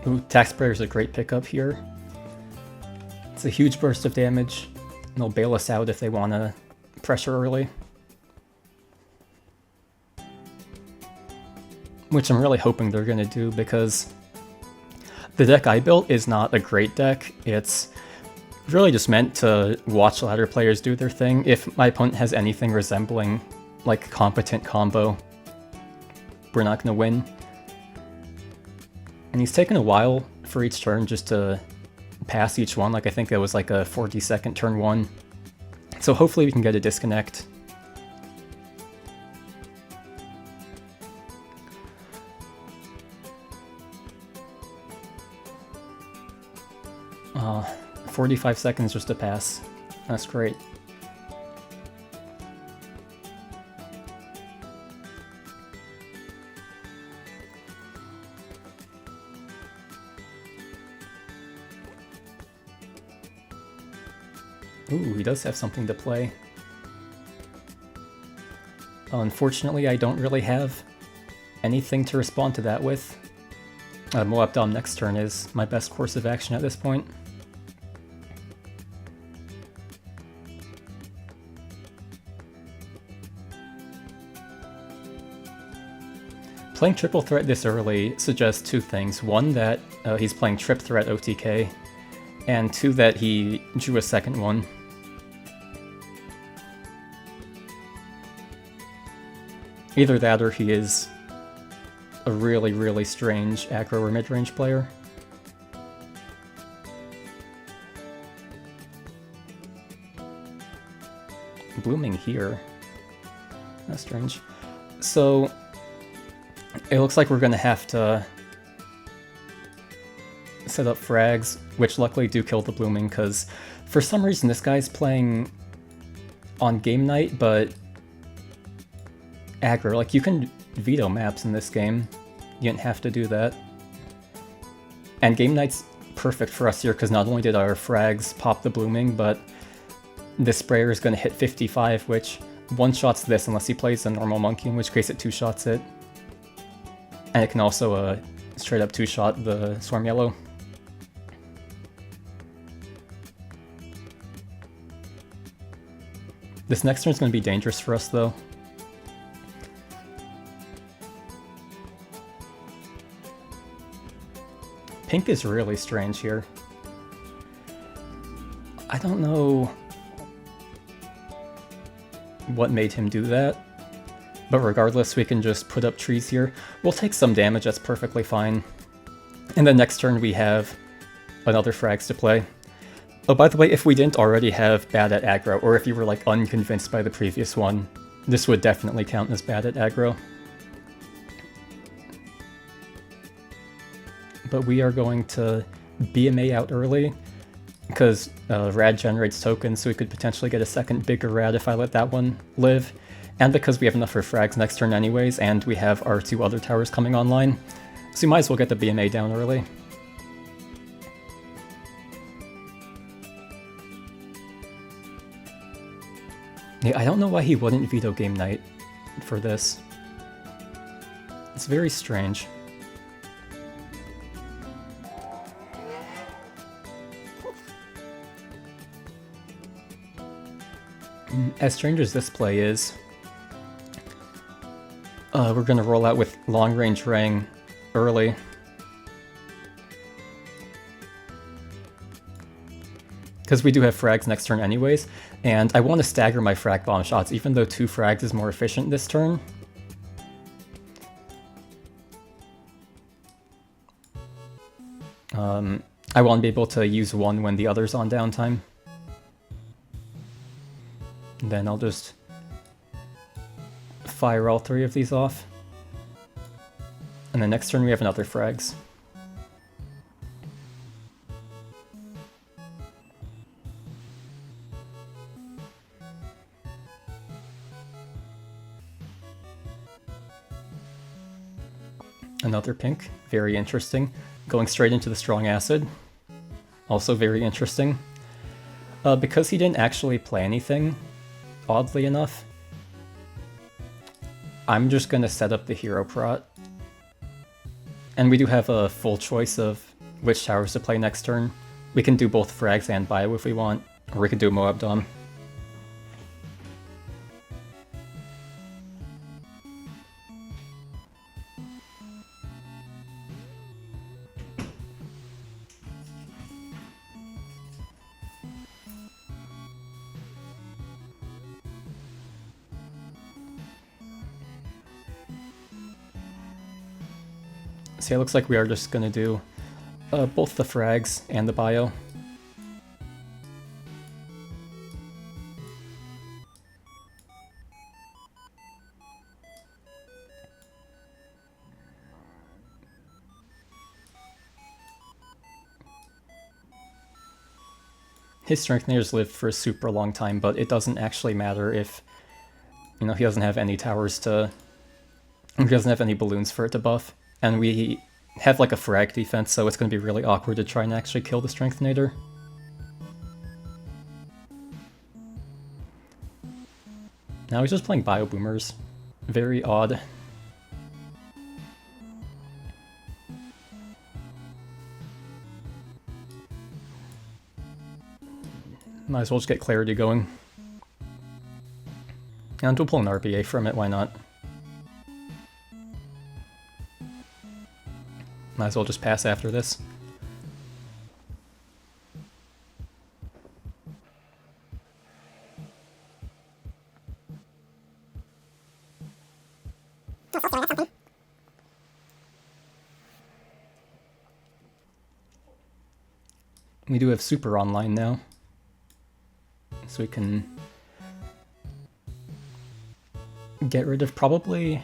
Ooh, Tax Sprayer is a great pickup here. It's a huge burst of damage, and they'll bail us out if they want to pressure early. Which I'm really hoping they're going to do, because the deck I built is not a great deck. It's really just meant to watch ladder players do their thing. If my opponent has anything resembling like competent combo, we're not going to win. And he's taken a while for each turn just to pass each one. Like, I think that was like a 40-second turn 1. So hopefully we can get a disconnect. Uh, 45 seconds just to pass. That's great. Ooh, he does have something to play. Unfortunately, I don't really have anything to respond to that with. Moab Dom next turn is my best course of action at this point. Playing Triple Threat this early suggests 2 things. One, that he's playing Trip Threat OTK, and 2, that he drew a second one. Either that or he is a really, really strange aggro or mid-range player. Blooming here. That's strange. So it looks like we're going to have to set up frags, which luckily do kill the blooming, because for some reason this guy's playing on game night, but aggro. Like, you can veto maps in this game. You didn't have to do that. And game night's perfect for us here, because not only did our frags pop the blooming, but this sprayer is going to hit 55, which one-shots this unless he plays a normal monkey, in which case it two-shots it. And it can also straight up two-shot the Swarm Yellow. This next turn's going to be dangerous for us, though. Pink is really strange here. I don't know what made him do that, but regardless, we can just put up trees here. We'll take some damage, that's perfectly fine. And then next turn we have another frags to play. Oh, by the way, if we didn't already have bad at aggro, or if you were like unconvinced by the previous one, this would definitely count as bad at aggro. But we are going to BMA out early, because Rad generates tokens, so we could potentially get a second bigger Rad if I let that one live. And because we have enough for frags next turn anyways, and we have our two other towers coming online, so we might as well get the BMA down early. Yeah, I don't know why he wouldn't veto Game Night for this. It's very strange. As strange as this play is, we're going to roll out with Long Range Rang early. Because we do have frags next turn anyways, and I want to stagger my frag bomb shots, even though 2 frags is more efficient this turn. I want to be able to use one when the other's on downtime. And then I'll just fire all 3 of these off. And then next turn we have another frags. Another pink, very interesting. Going straight into the Strong Acid, also very interesting. Because he didn't actually play anything, oddly enough, I'm just going to set up the Hero Prot. And we do have a full choice of which towers to play next turn. We can do both frags and bio if we want, or we could do Moab Dom. So yeah, it looks like we are just going to do both the frags and the bio. His Strengtheners live for a super long time, but it doesn't actually matter if, you know, he doesn't have any towers to... he doesn't have any balloons for it to buff. And we have like a frag defense, so it's going to be really awkward to try and actually kill the Strengthenator. Now he's just playing Bio Boomers. Very odd. Might as well just get Clarity going. And we'll pull an RBA from it, why not? Might as well just pass after this. We do have Super online now, so we can get rid of probably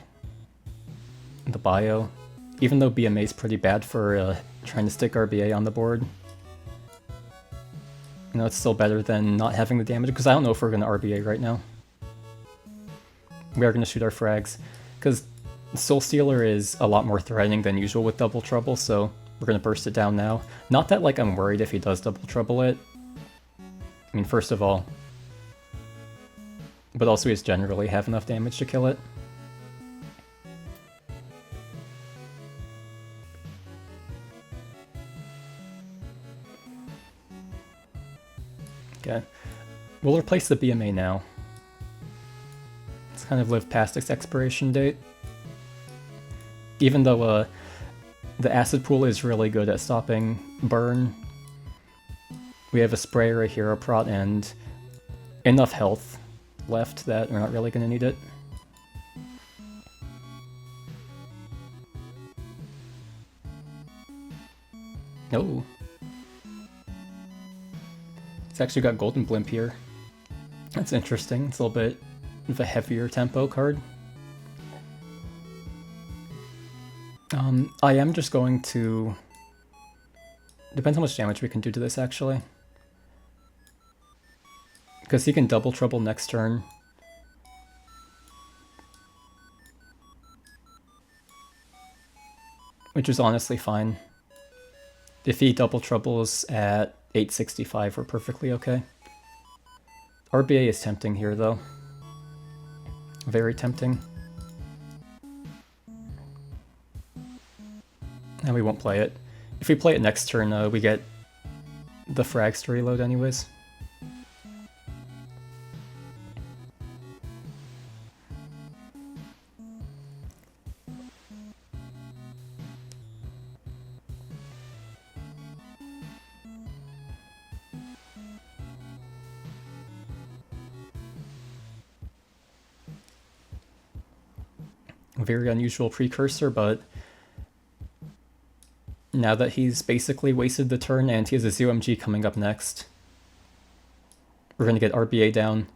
the bio. Even though BMA is pretty bad for trying to stick RBA on the board. You know, it's still better than not having the damage, because I don't know if we're going to RBA right now. We are going to shoot our frags, because Soul Stealer is a lot more threatening than usual with Double Trouble, so we're going to burst it down now. Not that, like, I'm worried if he does Double Trouble it. I mean, first of all. But also he just generally have enough damage to kill it. Okay. We'll replace the BMA now. It's kind of lived past its expiration date. Even though the acid pool is really good at stopping burn, we have a sprayer, a hero prot, and enough health left that we're not really going to need it. No. It's actually got Golden Blimp here. That's interesting. It's a little bit of a heavier tempo card. I am just going to... Depends how much damage we can do to this, actually. Because he can double trouble next turn. Which is honestly fine. If he double troubles at 865, we're perfectly okay. RBA is tempting here, though. Very tempting. And we won't play it. If we play it next turn, we get the frags to reload anyways. Very unusual precursor, but now that he's basically wasted the turn and he has a ZOMG coming up next, we're going to get RBA down.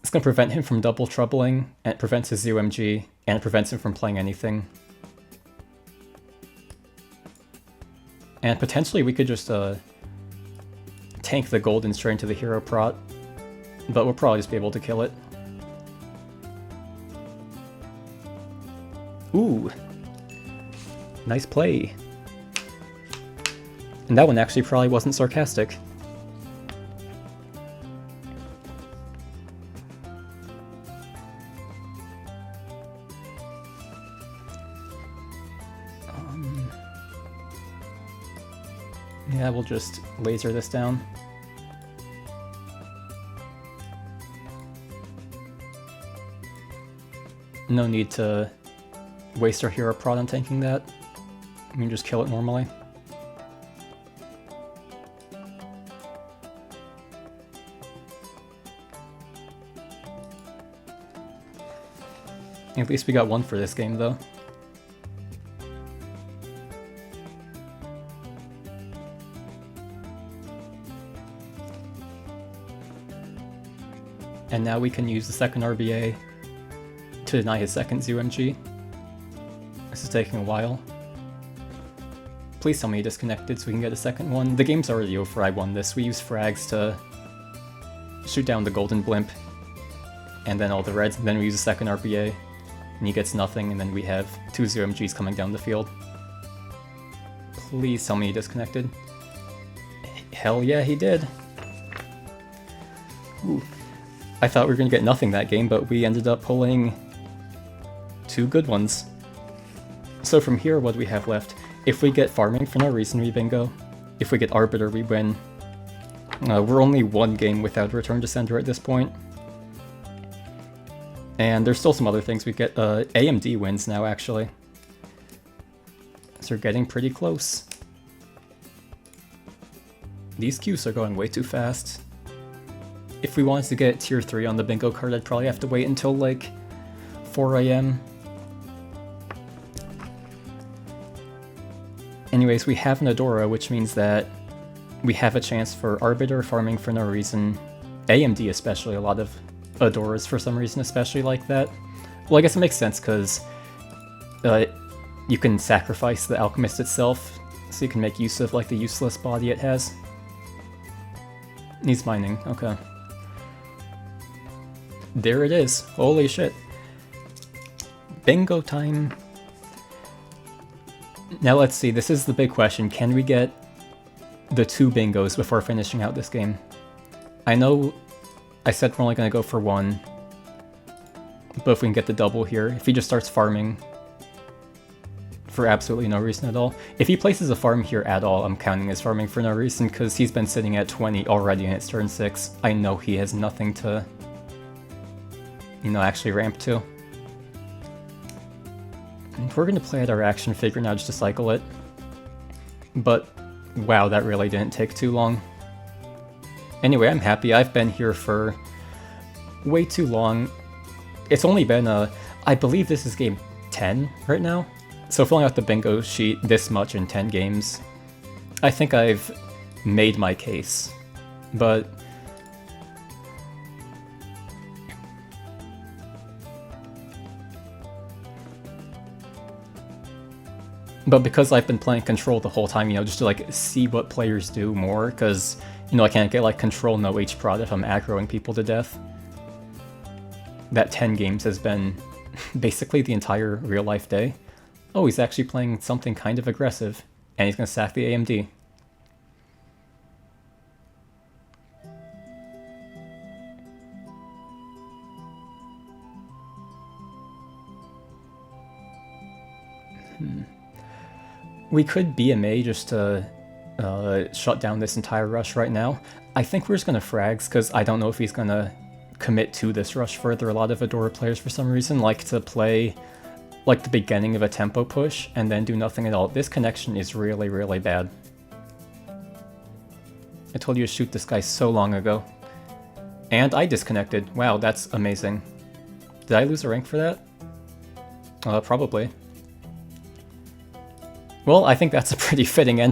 It's going to prevent him from double troubling, and it prevents his ZOMG, and it prevents him from playing anything. And potentially we could just tank the golden straight into the hero prot, but we'll probably just be able to kill it. Ooh, nice play. And that one actually probably wasn't sarcastic. Yeah, we'll just laser this down. No need to waste our hero prod on tanking that. We can just kill it normally. At least we got one for this game, though. And now we can use the second RBA to deny his second ZOMG. This is taking a while. Please tell me he disconnected so we can get a second one. The game's already over, I won this. We used frags to shoot down the golden blimp, and then all the reds, and then we use a second RBA, and he gets nothing, and then we have two ZOMGs coming down the field. Please tell me he disconnected. Hell yeah, he did. Ooh. I thought we were going to get nothing that game, but we ended up pulling two good ones. So from here, what do we have left? If we get farming for no reason, we bingo. If we get arbiter, we win. We're only one game without return to sender at this point. And there's still some other things. We get AMD wins now, actually. So we're getting pretty close. These queues are going way too fast. If we wanted to get tier 3 on the bingo card, I'd probably have to wait until like 4 AM. Anyways, we have an Adora, which means that we have a chance for Arbiter, farming for no reason. AMD especially, a lot of Adoras for some reason especially like that. Well, I guess it makes sense because you can sacrifice the Alchemist itself, so you can make use of like the useless body it has. Needs mining, okay. There it is. Holy shit. Bingo time. Now let's see, this is the big question. Can we get the 2 bingos before finishing out this game? I know I said we're only going to go for 1, but if we can get the double here, if he just starts farming for absolutely no reason at all. If he places a farm here at all, I'm counting as farming for no reason, because he's been sitting at 20 already and it's turn 6. I know he has nothing to, you know, actually ramp to. And we're going to play out our action figure now just to cycle it. But, wow, that really didn't take too long. Anyway, I'm happy. I've been here for way too long. It's only been, I believe this is game 10 right now. So filling out the bingo sheet this much in 10 games, I think I've made my case. But because I've been playing Control the whole time, you know, just to like see what players do more, because, you know, I can't get like Control no H prod if I'm aggroing people to death. That 10 games has been basically the entire real life day. Oh, he's actually playing something kind of aggressive, and he's going to sack the AMD. We could BMA just to shut down this entire rush right now. I think we're just going to frags, because I don't know if he's going to commit to this rush further. A lot of Adora players, for some reason, like to play like the beginning of a tempo push and then do nothing at all. This connection is really, really bad. I told you to shoot this guy so long ago. And I disconnected. Wow, that's amazing. Did I lose a rank for that? Probably. Well, I think that's a pretty fitting end